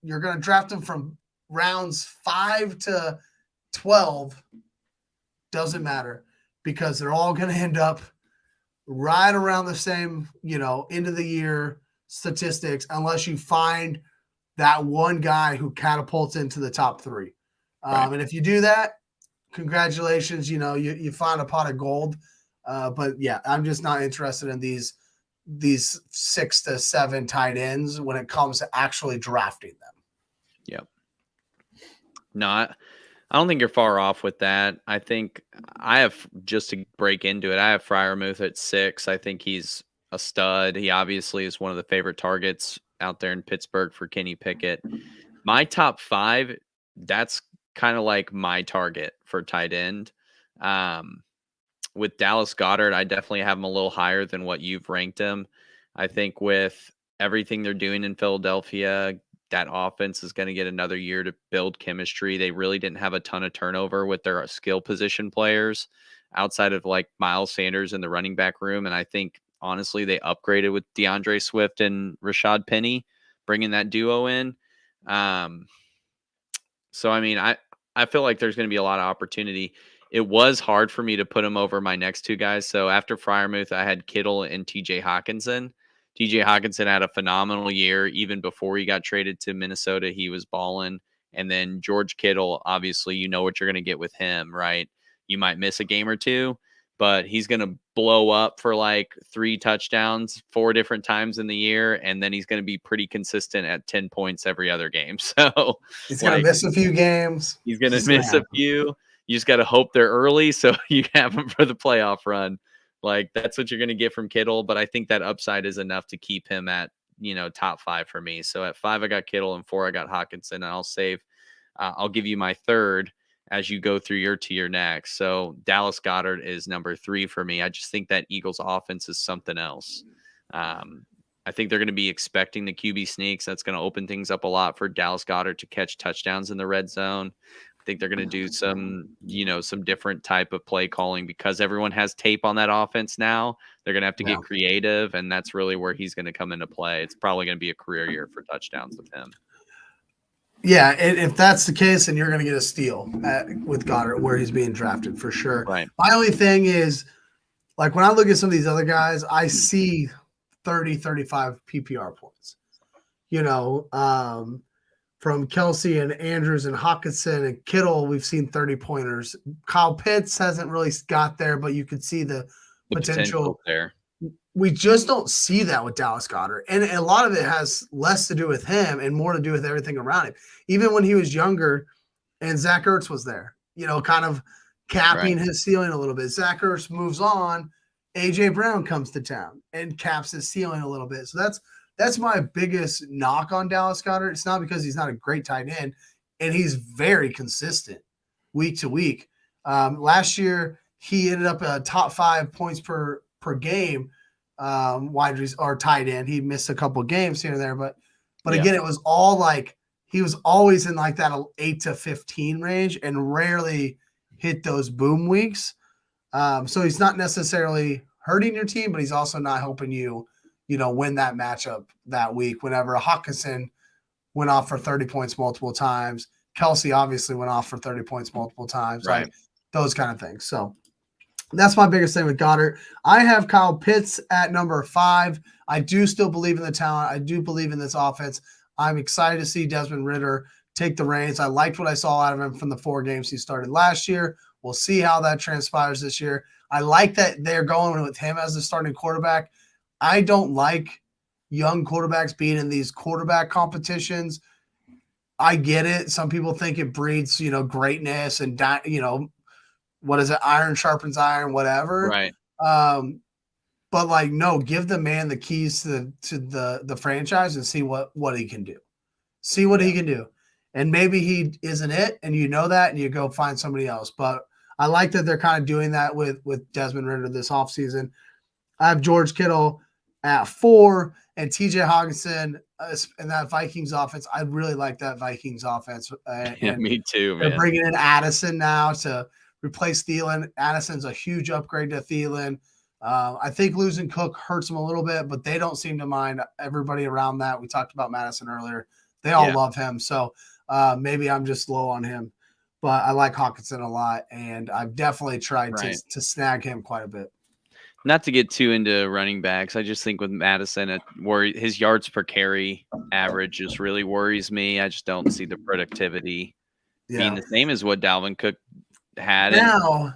C: you're going to draft them from rounds 5 to 12, doesn't matter, because they're all going to end up right around the same, end of the year statistics, unless you find that one guy who catapults into the top 3. Right. And if you do that, congratulations, you find a pot of gold. But yeah, I'm just not interested in these 6 to 7 tight ends when it comes to actually drafting them.
B: Yep. No, I don't think you're far off with that. I think I have, just to break into it, I have Freiermuth at 6. I think he's a stud. He obviously is one of the favorite targets out there in Pittsburgh for Kenny Pickett. My top 5, that's kind of like my target for tight end. with Dallas Goedert, I definitely have him a little higher than what you've ranked him. I think with everything they're doing in Philadelphia, that offense is going to get another year to build chemistry. They really didn't have a ton of turnover with their skill position players outside of like Miles Sanders in the running back room. And I think honestly, they upgraded with DeAndre Swift and Rashad Penny, bringing that duo in. So, I mean, I feel like there's going to be a lot of opportunity. It was hard for me to put him over my next two guys. So after Freiermuth, I had Kittle and TJ Hawkinson. TJ Hawkinson had a phenomenal year. Even before he got traded to Minnesota, he was balling. And then George Kittle, obviously, you know what you're going to get with him, right? You might miss a game or two, but he's going to blow up for like 3 touchdowns 4 different times in the year. And then he's going to be pretty consistent at 10 points every other game. So
C: he's going to miss a few games.
B: He's going to miss a few. You just got to hope they're early so you have him for the playoff run. Like, that's what you're going to get from Kittle. But I think that upside is enough to keep him at, top 5 for me. So at 5, I got Kittle, and 4, I got Hawkinson. And I'll give you my third as you go through your tier next. So Dallas Goedert is number 3 for me. I just think that Eagles offense is something else. I think they're going to be expecting the QB sneaks. That's going to open things up a lot for Dallas Goedert to catch touchdowns in the red zone. I think they're going to do some different type of play calling because everyone has tape on that offense now. They're going to have to get creative, and that's really where he's going to come into play. It's probably going to be a career year for touchdowns with him.
C: Yeah, if that's the case, then you're going to get a steal with Goddard where he's being drafted for sure.
B: Right.
C: My only thing is, like, when I look at some of these other guys, I see 30, 35 PPR points. From Kelsey and Andrews and Hawkinson and Kittle, we've seen 30-pointers. Kyle Pitts hasn't really got there, but you could see the potential
B: there.
C: We just don't see that with Dallas Goedert. And a lot of it has less to do with him and more to do with everything around him. Even when he was younger and Zach Ertz was there, kind of capping his ceiling a little bit. Zach Ertz moves on. A.J. Brown comes to town and caps his ceiling a little bit. So that's my biggest knock on Dallas Goedert. It's not because he's not a great tight end, and he's very consistent week to week. Last year, he ended up at top 5 points per game. Or tight end. He missed a couple of games here and there, but again, it was all like he was always in like that 8 to 15 range and rarely hit those boom weeks. So he's not necessarily hurting your team, but he's also not helping you, win that matchup that week. Whenever Hawkinson went off for 30 points multiple times, Kelsey obviously went off for 30 points multiple times,
B: right?
C: Like those kind of things. So that's my biggest thing with Goddard. I have Kyle Pitts at number 5. I do still believe in the talent. I do believe in this offense. I'm excited to see Desmond Ridder take the reins. I liked what I saw out of him from the 4 games he started last year. We'll see how that transpires this year. I like that they're going with him as the starting quarterback. I don't like young quarterbacks being in these quarterback competitions. I get it. Some people think it breeds, greatness and, what is it? Iron sharpens iron, whatever.
B: Right.
C: But like, no, give the man the keys to the franchise and see what he can do. See what he can do. And maybe he isn't it, and that, and you go find somebody else. But I like that they're kind of doing that with Desmond Ridder this offseason. I have George Kittle at 4 and TJ Hawkinson in that Vikings offense. I really like that Vikings offense.
B: Me too, man.
C: They're bringing in Addison now to replace Thielen. Addison's a huge upgrade to Thielen. I think losing Cook hurts him a little bit, but they don't seem to mind everybody around that. We talked about Madison earlier. They all love him. So maybe I'm just low on him. But I like Hawkinson a lot, and I've definitely tried to snag him quite a bit.
B: Not to get too into running backs, I just think with Madison, his yards per carry average just really worries me. I just don't see the productivity being the same as what Dalvin Cook had.
C: Now,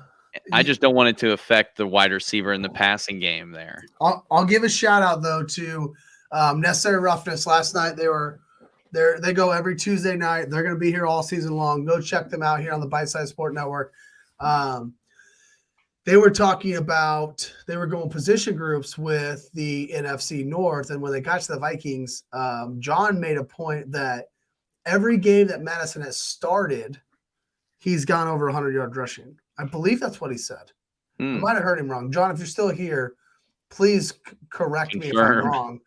B: I just don't want it to affect the wide receiver in the passing game there.
C: I'll give a shout out though to Necessary Roughness. Last night they go every Tuesday night. They're going to be here all season long. Go check them out here on the Bite Size Sport Network. They were talking about they were going position groups with the NFC North, and when they got to the Vikings, John made a point that every game that Madison has started, he's gone over 100 yard rushing. I believe that's what he said. I might have heard him wrong. John, if you're still here, please correct me if I'm wrong.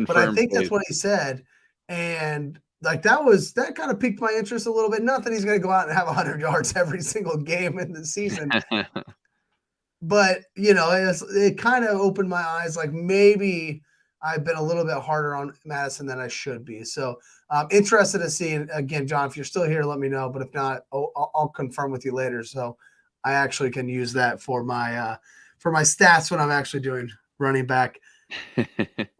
C: But I think that's what he said. And like that kind of piqued my interest a little bit. Not that he's going to go out and have 100 yards every single game in the season. But, it kind of opened my eyes. Like maybe I've been a little bit harder on Madison than I should be. So I'm interested to see. And again, John, if you're still here, let me know. But if not, I'll confirm with you later. So I actually can use that for my stats when I'm actually doing running back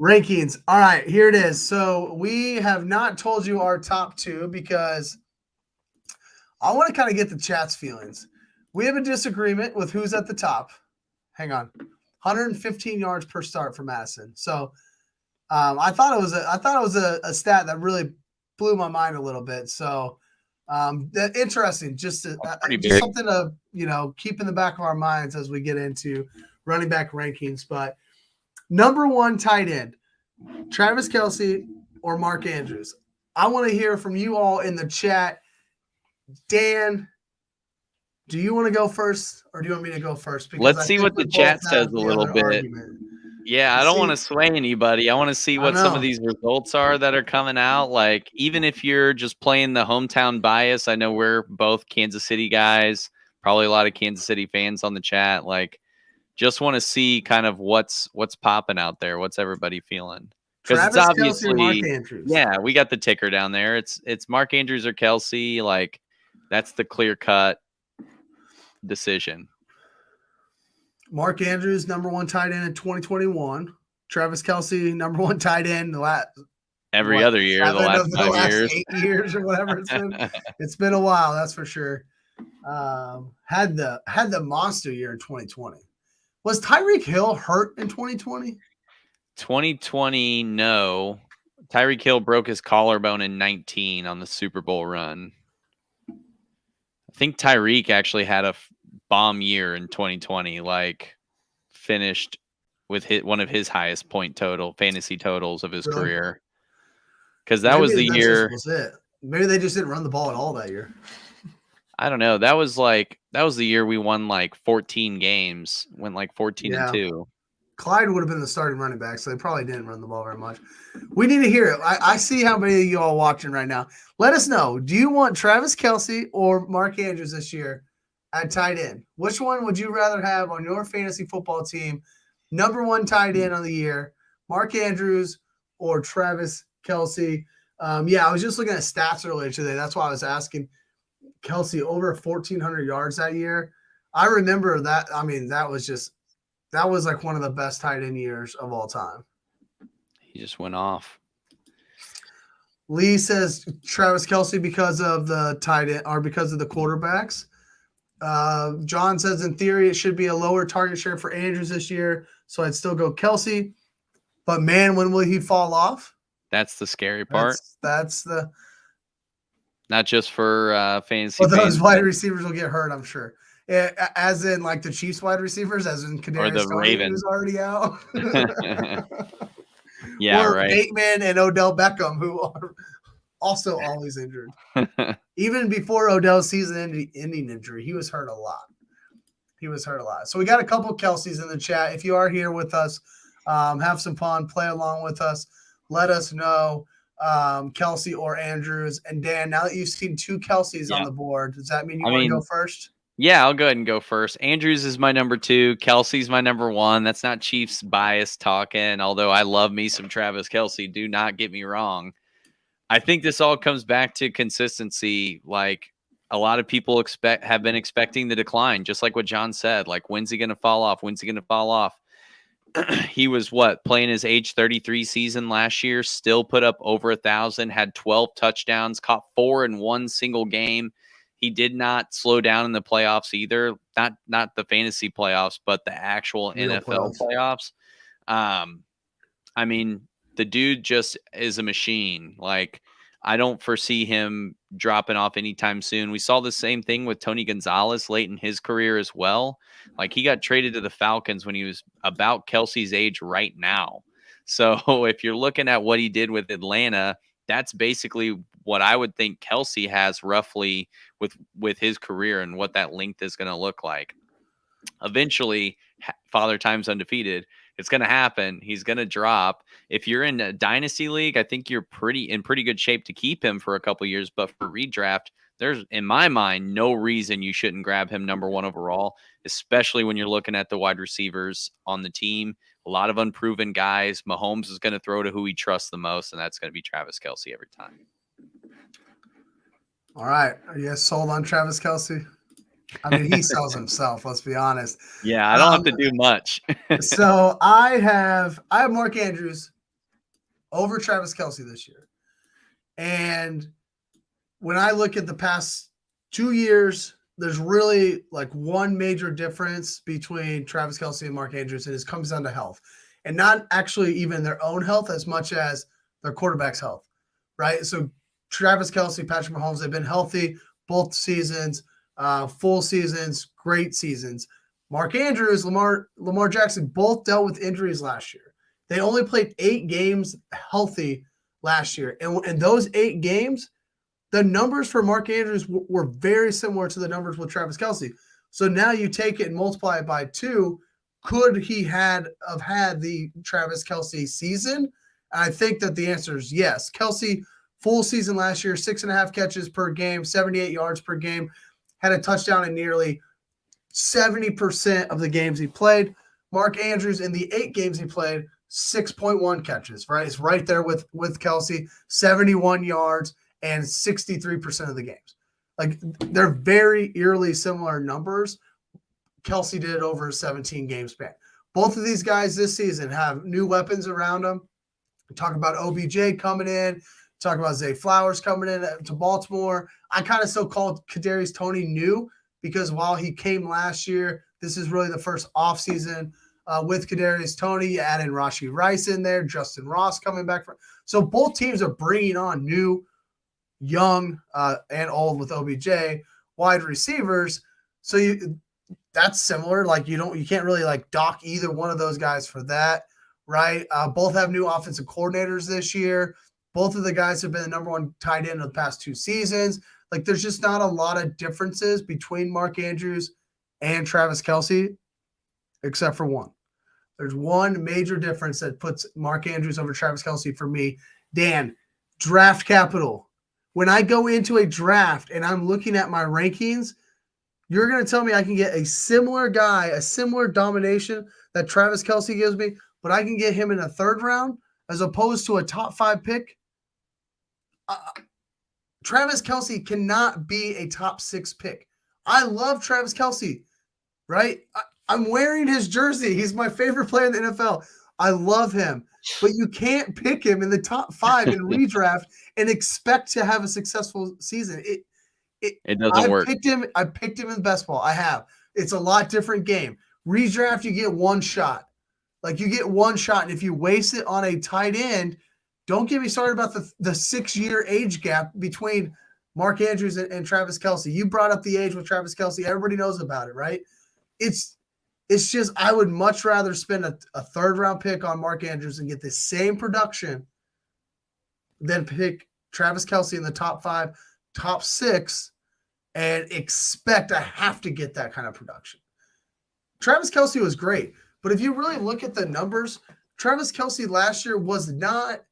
C: rankings. All right, here it is. So we have not told you our top 2 because I want to kind of get the chat's feelings. We have a disagreement with who's at the top. Hang on. 115 yards per start for Madison. So I thought it was a stat that really blew my mind a little bit. So interesting. Just something to keep in the back of our minds as we get into running back rankings. But number 1 tight end, Travis Kelce or Mark Andrews. I want to hear from you all in the chat. Dan, do you want to go first or do you want me to go first?
B: Because let's see what the chat says a little bit. Argument. Yeah, I don't want to sway anybody. I want to see what some of these results are that are coming out. Like, even if you're just playing the hometown bias, I know we're both Kansas City guys, probably a lot of Kansas City fans on the chat. Like, just want to see kind of what's popping out there. What's everybody feeling? Because it's obviously
C: Mark Andrews.
B: Yeah, we got the ticker down there. It's Mark Andrews or Kelce. Like, that's the clear cut decision.
C: Mark Andrews, number 1 tight end in 2021. Travis Kelce, number 1 tight end
B: every other year, the last 5 years,
C: 8 years or whatever it's been. It's been a while, that's for sure. Had the monster year in 2020. Was Tyreek Hill hurt in 2020?
B: 2020, no. Tyreek Hill broke his collarbone in 19 on the Super Bowl run. I think Tyreek actually had a bomb year in 2020, like finished with one of his highest fantasy totals of his career. Because that was the year.
C: Maybe they just didn't run the ball at all that year.
B: I don't know. That was the year we won like 14 games, went like 14-2.
C: Clyde would have been the starting running back, so they probably didn't run the ball very much. We need to hear it. I see how many of you all watching right now. Let us know. Do you want Travis Kelce or Mark Andrews this year at tight end? Which one would you rather have on your fantasy football team? Number 1 tight end of the year, Mark Andrews or Travis Kelce? I was just looking at stats earlier today. That's why I was asking. Kelce over 1,400 yards that year. I remember that. I mean, that was like one of the best tight end years of all time.
B: He just went off.
C: Lee says Travis Kelce because of the tight end or because of the quarterbacks. John says in theory it should be a lower target share for Andrews this year, so I'd still go Kelce. But man, when will he fall off?
B: That's the scary part.
C: That's the
B: not just for fantasy.
C: Well, those wide receivers will get hurt, I'm sure. As in, like the Chiefs wide receivers, as in Kadarius Toney, who's already out.
B: Yeah,
C: or
B: right.
C: Bateman and Odell Beckham, who are also always injured. Even before Odell's season-ending injury, he was hurt a lot. So we got a couple Kelce's in the chat. If you are here with us, have some fun, play along with us. Let us know. Kelce or Andrews. And Dan, now that you've seen 2 Kelce's on the board, does that mean you want to go first?
B: Yeah, I'll go ahead and go first. Andrews is my number 2. Kelce's my number 1. That's not Chiefs bias talking, although I love me some Travis Kelce. Do not get me wrong. I think this all comes back to consistency. Like, a lot of people have been expecting the decline, just like what John said. Like, when's he going to fall off? He was playing his age 33 season last year, still put up over 1,000, had 12 touchdowns, caught 4 in one single game. He did not slow down in the playoffs either. Not the fantasy playoffs, but the actual NFL playoffs. I mean, the dude just is a machine. Like, I don't foresee him dropping off anytime soon. We saw the same thing with Tony Gonzalez late in his career as well. Like, he got traded to the Falcons when he was about Kelce's age right now. So if you're looking at what he did with Atlanta, that's basically what I would think Kelce has roughly with his career and what that length is going to look like. eventually Father Time's undefeated. It's going to happen. He's going to drop. If you're in a dynasty league, I think you're in pretty good shape to keep him for a couple years. But for redraft, there's, in my mind, no reason you shouldn't grab him number 1 overall, especially when you're looking at the wide receivers on the team. A lot of unproven guys. Mahomes is going to throw to who he trusts the most, and that's going to be Travis Kelce every time.
C: All right. Are you guys sold on Travis Kelce? I mean, he sells himself, let's be honest.
B: Yeah, I don't have to do much.
C: So I have Mark Andrews over Travis Kelce this year. And when I look at the past 2 years, there's really like one major difference between Travis Kelce and Mark Andrews, and it comes down to health. And not actually even their own health as much as their quarterback's health, right? So Travis Kelce, Patrick Mahomes, they've been healthy both seasons. Full seasons, great seasons. Mark Andrews, Lamar Jackson both dealt with injuries last year. They only played 8 games healthy last year. And in those 8 games, the numbers for Mark Andrews were very similar to the numbers with Travis Kelce. So now you take it and multiply it by 2. Could he have had the Travis Kelce season? And I think that the answer is yes. Kelce, full season last year, 6.5 catches per game, 78 yards per game. Had a touchdown in nearly 70% of the games he played. Mark Andrews, in the 8 games he played, 6.1 catches, right? It's right there with Kelce, 71 yards and 63% of the games. Like, they're very eerily similar numbers. Kelce did it over a 17-game span. Both of these guys this season have new weapons around them. We talk about OBJ coming in. Talk about Zay Flowers coming in to Baltimore. I kind of still called Kadarius Toney new because while he came last year, this is really the first offseason with Kadarius Toney. You add in Rashee Rice in there, Justin Ross coming back. So both teams are bringing on new, young, and old with OBJ wide receivers. So that's similar. Like you can't really like dock either one of those guys for that, right? Both have new offensive coordinators this year. Both of the guys have been the number 1 tight end of the past 2 seasons. Like, there's just not a lot of differences between Mark Andrews and Travis Kelce, except for one. There's one major difference that puts Mark Andrews over Travis Kelce for me. Dan, draft capital. When I go into a draft and I'm looking at my rankings, you're going to tell me I can get a similar guy, a similar domination that Travis Kelce gives me, but I can get him in a 3rd round as opposed to a top 5 pick. Travis Kelce cannot be a top 6 pick. I love Travis Kelce, right? I'm wearing his jersey. He's my favorite player in the NFL. I love him, but you can't pick him in the top 5 in redraft and expect to have a successful season.
B: It doesn't work.
C: I picked him in best ball. I have. It's a lot different game. Redraft, you get one shot. Like, you get one shot, and if you waste it on a tight end, don't get me started about the 6-year age gap between Mark Andrews and Travis Kelce. You brought up the age with Travis Kelce. Everybody knows about it, right? It's just I would much rather spend a 3rd round pick on Mark Andrews and get the same production than pick Travis Kelce in the top 5, top 6, and expect I have to get that kind of production. Travis Kelce was great, but if you really look at the numbers, Travis Kelce last year was not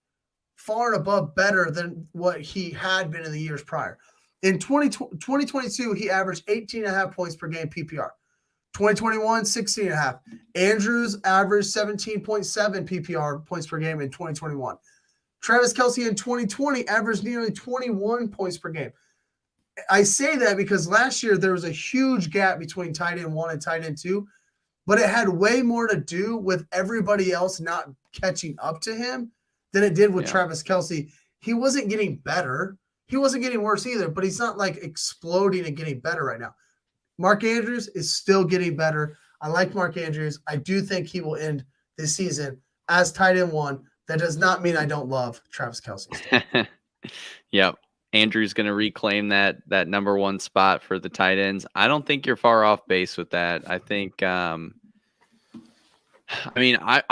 C: far above better than what he had been in the years prior. In 2022, he averaged 18.5 points per game PPR. 2021, 16.5. Andrews averaged 17.7 PPR points per game in 2021. Travis Kelce in 2020 averaged nearly 21 points per game. I say that because last year there was a huge gap between tight end 1 and tight end 2, but it had way more to do with everybody else not catching up to him than it did with Travis Kelce. He wasn't getting better. He wasn't getting worse either, but he's not like exploding and getting better right now. Mark Andrews is still getting better. I like Mark Andrews. I do think he will end this season as tight end 1. That does not mean I don't love Travis Kelce.
B: Yep. Andrew's going to reclaim that number 1 spot for the tight ends. I don't think you're far off base with that. I think, I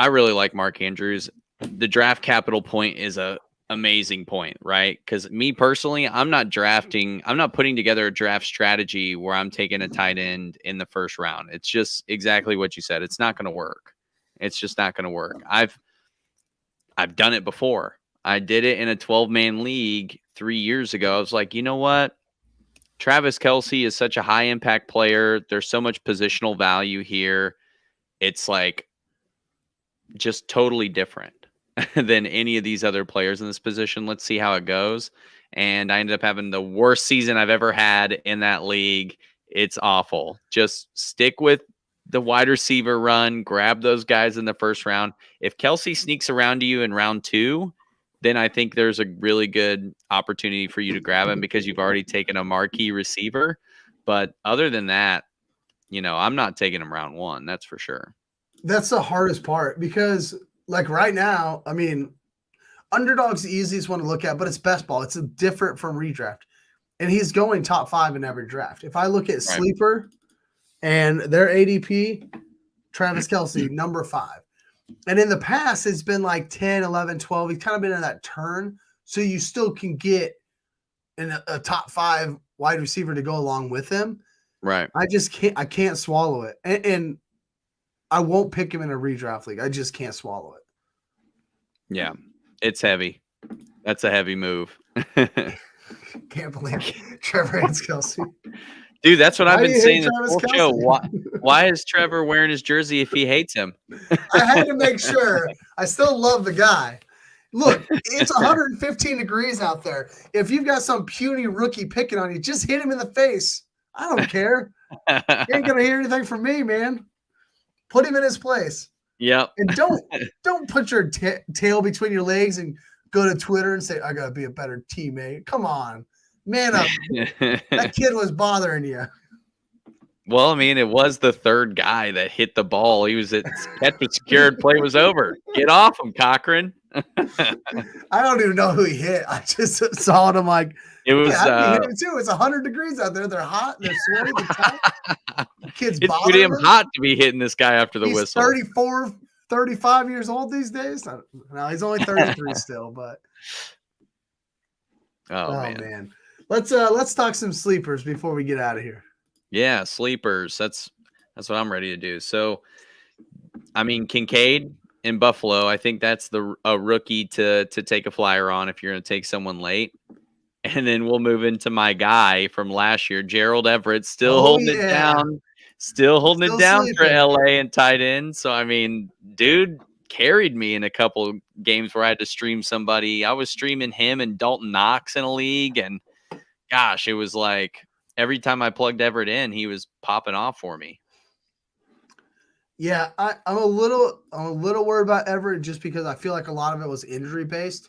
B: really like Mark Andrews. The draft capital point is a amazing point, right? Because me personally, I'm not putting together a draft strategy where I'm taking a tight end in the first round. It's just exactly what you said. It's not going to work. It's just not going to work. I've done it before. I did it in a 12-man league 3 years ago. I was like, you know what? Travis Kelce is such a high impact player. There's so much positional value here. It's like just totally different than any of these other players in this position. Let's see how it goes. And I ended up having the worst season I've ever had in that league. It's awful. Just stick with the wide receiver run, grab those guys in the first round. If Kelce sneaks around you in round 2, then I think there's a really good opportunity for you to grab him because you've already taken a marquee receiver. But other than that, I'm not taking him round 1. That's for sure.
C: That's the hardest part because, like right now, I mean, underdog's the easiest one to look at, but it's best ball. It's different from redraft. And he's going top 5 in every draft. If I look at Sleeper and their ADP, Travis Kelce, number 5. And in the past, it's been like 10, 11, 12. He's kind of been in that turn. So you still can get a top 5 wide receiver to go along with him.
B: Right.
C: I can't swallow it. And I won't pick him in a redraft league. I just can't swallow it.
B: Yeah, it's heavy. That's a heavy move.
C: Can't believe Trevor hates Kelce.
B: Dude, that's what I've been saying this whole
C: Kelce?
B: show. Why is Trevor wearing his jersey if he hates him?
C: I had to make sure. I still love the guy. Look, it's 115 degrees out there. If you've got some puny rookie picking on you, just hit him in the face. I don't care. You ain't going to hear anything from me, man. Put him in his place.
B: Yep.
C: And don't put your tail between your legs and go to Twitter and say, I got to be a better teammate. Come on. Man up. That kid was bothering you.
B: Well, I mean, it was the third guy that hit the ball. He was catch was secured, play was over. Get off him, Cochran.
C: I don't even know who he hit. I just saw it. I'm like,
B: it was
C: hit him too. It's 100 degrees out there. They're hot. They're sweaty. Kids
B: it's too damn hot to be hitting this guy after the
C: he's
B: whistle.
C: 34, 35 years old these days. No, he's only 33 still, but
B: oh man.
C: Let's talk some sleepers before we get out of here.
B: Yeah, sleepers. That's what I'm ready to do. So, I mean, Kincaid in Buffalo, I think that's a rookie to take a flyer on if you're going to take someone late. And then we'll move into my guy from last year, Gerald Everett, still holding it down. Still holding it down sleeping for LA and tight end. So, I mean, dude carried me in a couple games where I had to stream somebody. I was streaming him and Dalton Knox in a league. And gosh, it was like every time I plugged Everett in, he was popping off for me.
C: Yeah, I'm a little worried about Everett just because I feel like a lot of it was injury based.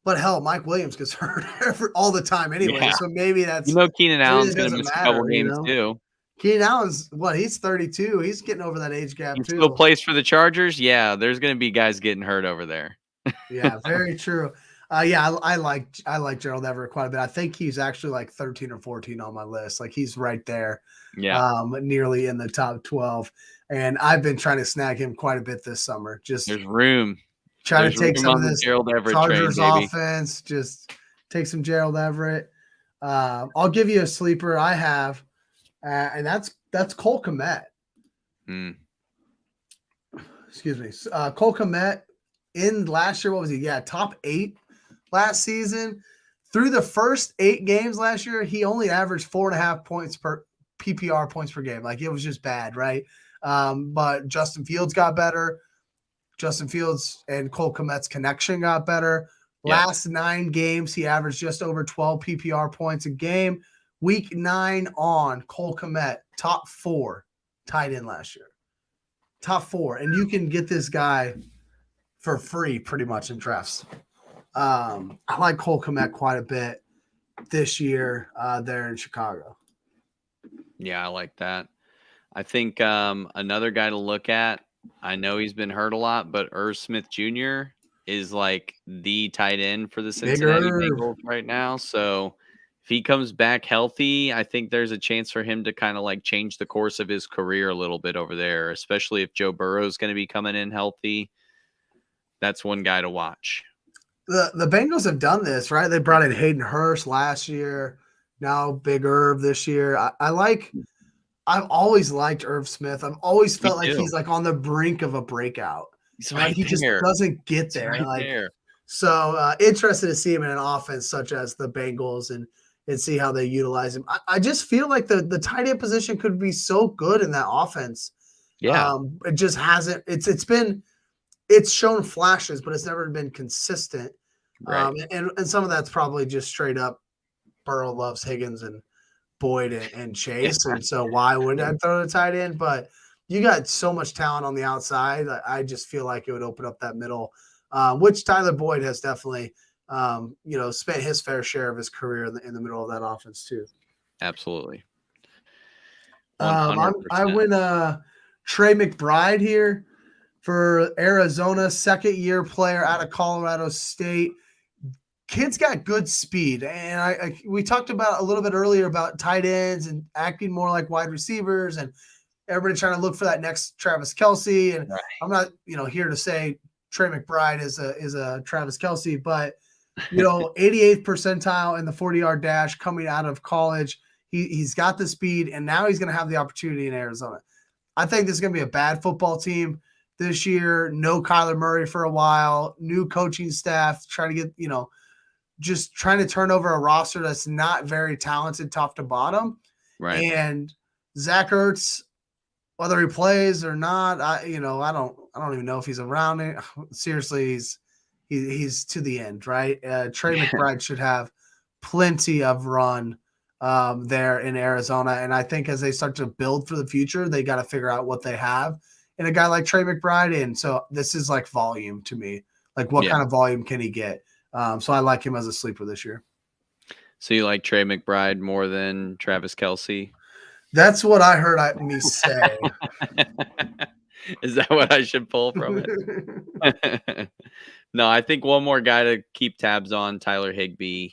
C: But hell, Mike Williams gets hurt all the time anyway. Yeah. So maybe that's
B: Keenan Allen's going to miss a couple games too.
C: Keenan Allen's he's 32. He's getting over that age gap too.
B: Still plays for the Chargers. Yeah, there's going to be guys getting hurt over there.
C: Yeah, very true. Yeah, I like Gerald Everett quite a bit. I think he's actually like 13 or 14 on my list. Like he's right there.
B: Yeah.
C: Nearly in the top 12. And I've been trying to snag him quite a bit this summer. Just
B: there's room.
C: Try to take some of this
B: Gerald Everett
C: Chargers
B: train,
C: offense. Just take some Gerald Everett. I'll give you a sleeper I have, and that's Cole Kmet. Excuse me. Cole Kmet in last year, what was he? Yeah, top 8 last season. Through the first 8 games last year, he only averaged 4.5 points per PPR points per game. Like it was just bad, right? But Justin Fields got better. Justin Fields and Cole Kmet's connection got better. Last 9 games, he averaged just over 12 PPR points a game. Week 9 on, Cole Kmet, top 4 tight end last year. Top 4. And you can get this guy for free pretty much in drafts. I like Cole Kmet quite a bit this year there in Chicago.
B: Yeah, I like that. I think another guy to look at, I know he's been hurt a lot, but Irv Smith Jr. is like the tight end for the Cincinnati Bengals right now. So if he comes back healthy, I think there's a chance for him to kind of like change the course of his career a little bit over there, especially if Joe Burrow is going to be coming in healthy. That's one guy to watch.
C: the Bengals have done this, right? They brought in Hayden Hurst last year. Now Big Irv this year. I've always liked Irv Smith. I've always
B: Me
C: felt like
B: too.
C: he's like on the brink of a breakout.
B: He's
C: And like
B: right
C: he just
B: there.
C: doesn't get
B: He's
C: there.
B: right
C: Like
B: there.
C: so interested to see him in an offense such as the Bengals and see how they utilize him. I just feel like the tight end position could be so good in that offense.
B: Yeah.
C: It just hasn't. It's shown flashes, but it's never been consistent.
B: Right.
C: And some of that's probably just straight up Burrow loves Higgins and Boyd and Chase, and so why would I throw the tight end? But you got so much talent on the outside. I just feel like it would open up that middle, which Tyler Boyd has definitely, spent his fair share of his career in the middle of that offense too.
B: Absolutely. 100%.
C: I went Trey McBride here for Arizona, second-year player out of Colorado State. Kid's got good speed, and we talked about a little bit earlier about tight ends and acting more like wide receivers, and everybody trying to look for that next Travis Kelce. And
B: right.
C: I'm not, here to say Trey McBride is a Travis Kelce, but 88th percentile in the 40-yard dash coming out of college. He's got the speed, and now he's going to have the opportunity in Arizona. I think this is going to be a bad football team this year. No Kyler Murray for a while. New coaching staff trying to get just trying to turn over a roster that's not very talented top to bottom.
B: Right.
C: And Zach Ertz, whether he plays or not, I don't even know if he's around it. Seriously, he's to the end, right? Trey McBride should have plenty of run there in Arizona. And I think as they start to build for the future, they got to figure out what they have in a guy like Trey McBride. And so this is like volume to me. Like what kind of volume can he get? So I like him as a sleeper this year.
B: So you like Trey McBride more than Travis Kelce?
C: That's what I heard me say.
B: Is that what I should pull from it? No, I think one more guy to keep tabs on, Tyler Higbee.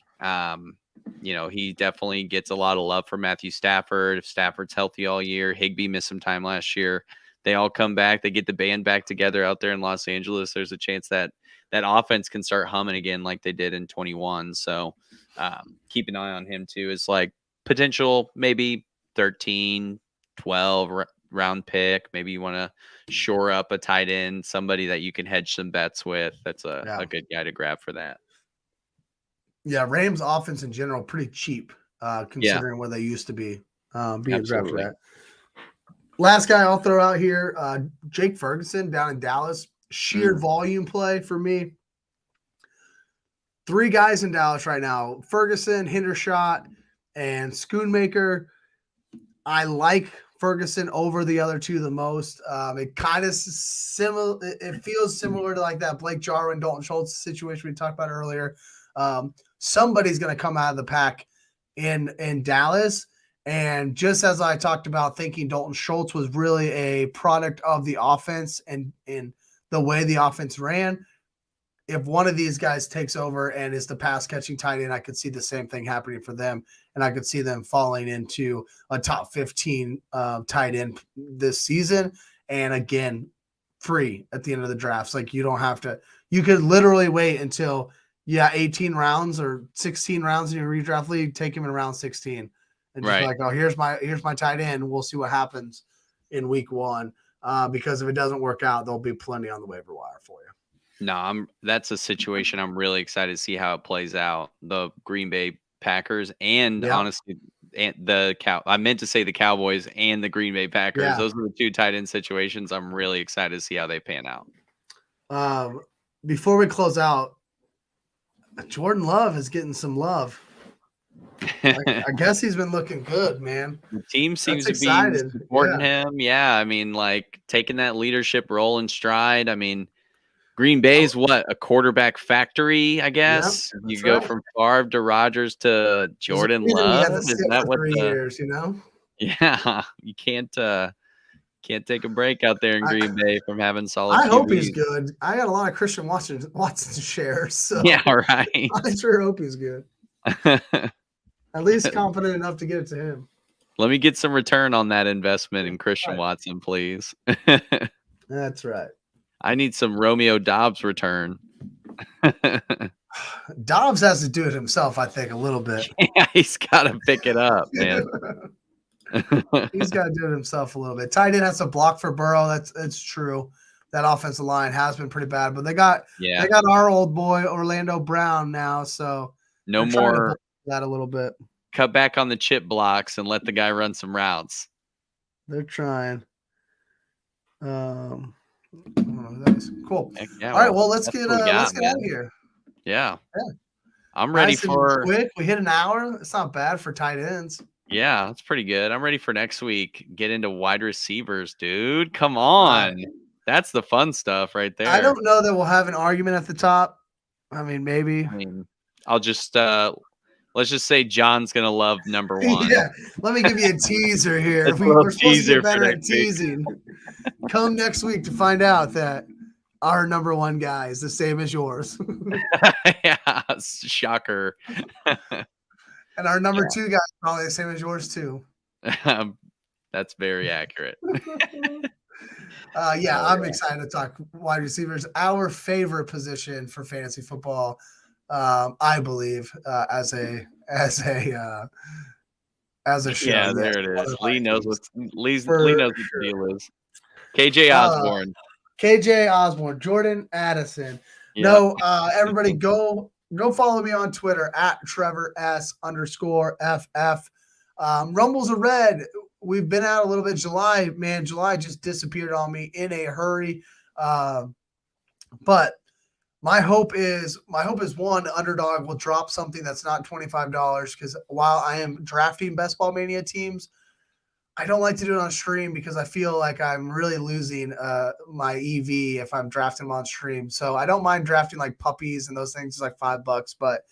B: He definitely gets a lot of love from Matthew Stafford. If Stafford's healthy all year, Higbee missed some time last year. They all come back. They get the band back together out there in Los Angeles. There's a chance that offense can start humming again like they did in 21. So keep an eye on him too. It's like potential maybe 13, 12 round pick. Maybe you want to shore up a tight end, somebody that you can hedge some bets with. That's a good guy to grab for that.
C: Yeah, Rams offense in general pretty cheap considering where they used to be being drafted for that. Last guy I'll throw out here, Jake Ferguson down in Dallas. Sheer volume play for me. 3 guys in Dallas right now: Ferguson, Hendershot, and Schoonmaker. I like Ferguson over the other 2 the most. It kind of similar. It feels similar to like that Blake Jarwin, Dalton Schultz situation we talked about earlier. Somebody's going to come out of the pack in Dallas. And just as I talked about thinking Dalton Schultz was really a product of the offense and the way the offense ran, if one of these guys takes over and is the pass catching tight end, I could see the same thing happening for them. And I could see them falling into a top 15 tight end this season. And again, free at the end of the drafts. Like you don't have to, you could literally wait until 18 rounds or 16 rounds in your redraft league, take him in round 16 and just be like, oh, here's my tight end. We'll see what happens in week 1. Because if it doesn't work out, there'll be plenty on the waiver wire for you.
B: No, that's a situation I'm really excited to see how it plays out. The Green Bay Packers and honestly, and I meant to say the Cowboys and the Green Bay Packers. Yeah. Those are the 2 tight end situations. I'm really excited to see how they pan out.
C: Before we close out, Jordan Love is getting some love. I guess he's been looking good, man.
B: The team seems to be supporting him. Yeah, I mean, like taking that leadership role in stride. I mean, Green Bay's a quarterback factory, I guess. Yep, you go from Favre to Rodgers to Jordan Love. Is that what
C: 3 years,
B: Yeah, you can't take a break out there in Green Bay from having solid.
C: I hope he's good. I got a lot of Christian Watson shares. So
B: yeah, right.
C: I sure hope he's good. At least confident enough to get it to him.
B: Let me get some return on that investment in Christian Watson, please.
C: That's right.
B: I need some Romeo Dobbs return.
C: Dobbs has to do it himself, I think, a little bit.
B: Yeah, he's got to pick it up, man.
C: He's got to do it himself a little bit. Tight end has to block for Burrow. That's true. That offensive line has been pretty bad, but they got our old boy Orlando Brown now, so
B: no more
C: that a little bit.
B: Cut back on the chip blocks and let the guy run some routes.
C: They're trying. Cool.
B: Yeah,
C: all right, well, let's get out of here.
B: Yeah. I'm ready for
C: quick. We hit an hour. It's not bad for tight ends.
B: Yeah, that's pretty good. I'm ready for next week. Get into wide receivers, dude. Come on. That's the fun stuff right there.
C: I don't know that we'll have an argument at the top. I mean, maybe.
B: I'll just let's just say John's gonna love number 1.
C: Yeah, let me give you a teaser here. We're supposed to get better at teasing. Come next week to find out that our number 1 guy is the same as yours.
B: Yeah, shocker.
C: And our number 2 guy is probably the same as yours too.
B: That's very accurate.
C: I'm excited to talk wide receivers. Our favorite position for fantasy football, I believe, as a show.
B: Yeah, there it is. Lee knows what the deal is. KJ Osborne.
C: KJ Osborne, Jordan Addison. Yep. No, everybody go follow me on Twitter at @TrevorS_FF. Rumbles are red. We've been out a little bit. July just disappeared on me in a hurry. But my hope is one, Underdog will drop something that's not $25, because while I am drafting Best Ball Mania teams, I don't like to do it on stream because I feel like I'm really losing my EV if I'm drafting them on stream. So I don't mind drafting like puppies and those things. It's like $5, but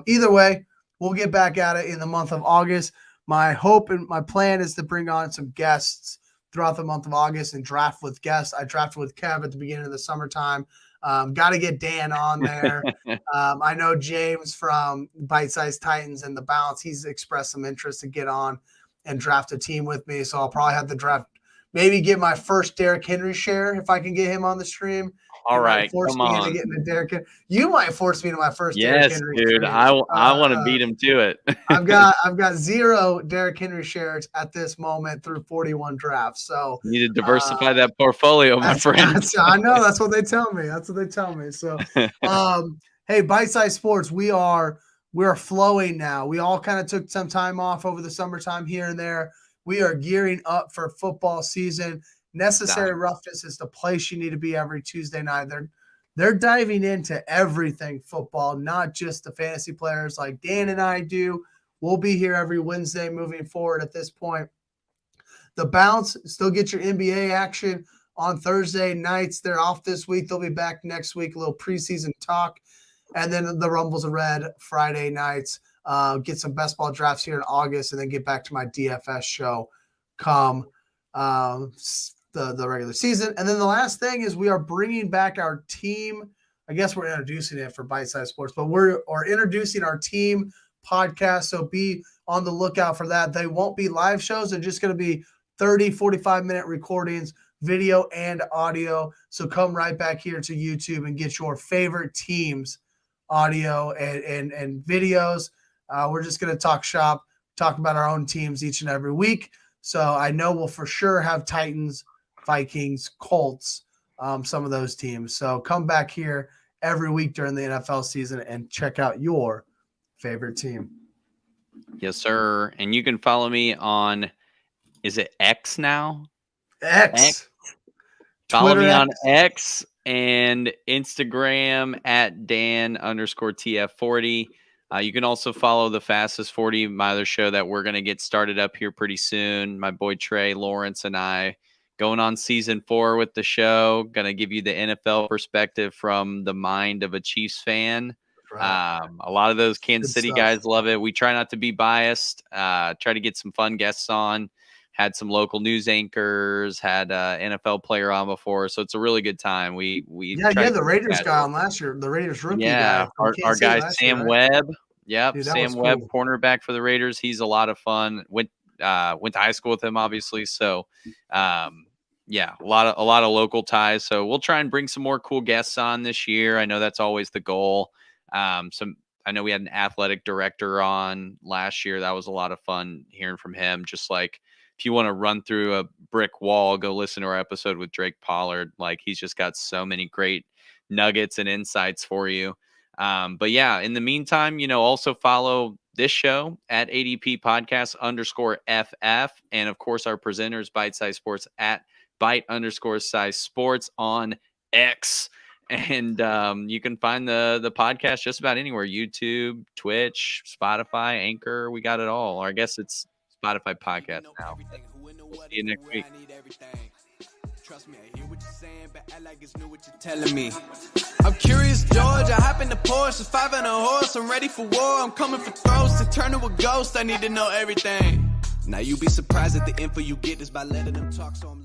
C: either way, we'll get back at it in the month of August. My hope and my plan is to bring on some guests throughout the month of August and draft with guests. I drafted with Kev at the beginning of the summertime. Got to get Dan on there. I know James from Bite Size Titans and the Bounce. He's expressed some interest to get on and draft a team with me. So I'll probably have to draft, maybe get my first Derrick Henry share if I can get him on the stream.
B: All right,
C: force
B: come
C: me
B: on.
C: into getting a Derrick Henry. You might force me to my first Derrick Henry.
B: Yes, dude. I want to beat him to it.
C: I've got 0 Derrick Henry shares at this moment through 41 drafts. So
B: you need to diversify that portfolio, my friend.
C: I know, that's what they tell me. So hey, Bite Size Sports, we're flowing now. We all kind of took some time off over the summertime here and there. We are gearing up for football season. Necessary Roughness is the place you need to be every Tuesday night. They're diving into everything football, not just the fantasy players like Dan and I do. We'll be here every Wednesday moving forward at this point. The Bounce, still get your NBA action on Thursday nights. They're off this week. They'll be back next week, a little preseason talk. And then the Rumbles are red Friday nights. Get some best ball drafts here in August, and then get back to my DFS show come the regular season. And then the last thing is we are bringing back our team. I guess we're introducing it for Bite Size Sports, but we're introducing our team podcast. So be on the lookout for that. They won't be live shows. They're just going to be 30, 45-minute recordings, video and audio. So come right back here to YouTube and get your favorite teams audio and videos. We're just going to talk shop, talk about our own teams each and every week. So I know we'll for sure have Titans, Vikings, Colts, some of those teams. So come back here every week during the NFL season and check out your favorite team.
B: Yes, sir. And you can follow me on, is it X now?
C: X.
B: Follow me on X and Instagram at Dan_TF40. You can also follow the Fastest 40, my other show that we're going to get started up here pretty soon. My boy Trey Lawrence and I going on season 4 with the show. Going to give you the NFL perspective from the mind of a Chiefs fan. Right. A lot of those Kansas City guys love it. We try not to be biased. Try to get some fun guests on. Had some local news anchors, had NFL player on before, so it's a really good time. We
C: had the Raiders guy on last year, the Raiders rookie guy.
B: Our guy Sam Webb. Yep, dude, Sam Webb, cool. Cornerback for the Raiders. He's a lot of fun. Went to high school with him, obviously. So, a lot of local ties. So we'll try and bring some more cool guests on this year. I know that's always the goal. Some I know we had an athletic director on last year. That was a lot of fun hearing from him. Just like if you want to run through a brick wall, go listen to our episode with Drake Pollard. Like he's just got so many great nuggets and insights for you. But yeah, in the meantime, also follow this show at ADP podcast _FF. And of course, our presenters, Bite Size Sports at Bite_Size Sports on X. And you can find the podcast just about anywhere: YouTube, Twitch, Spotify, Anchor. We got it all. Or I guess it's Spotify podcast now. We'll see you next week.
A: Trust me, I hear what you're saying, but I like it's new what you're telling me. I'm curious, George. I hop in the Porsche, 5 and a horse. I'm ready for war. I'm coming for throats to turn to a ghost. I need to know everything. Now you be surprised at the info you get is by letting them talk so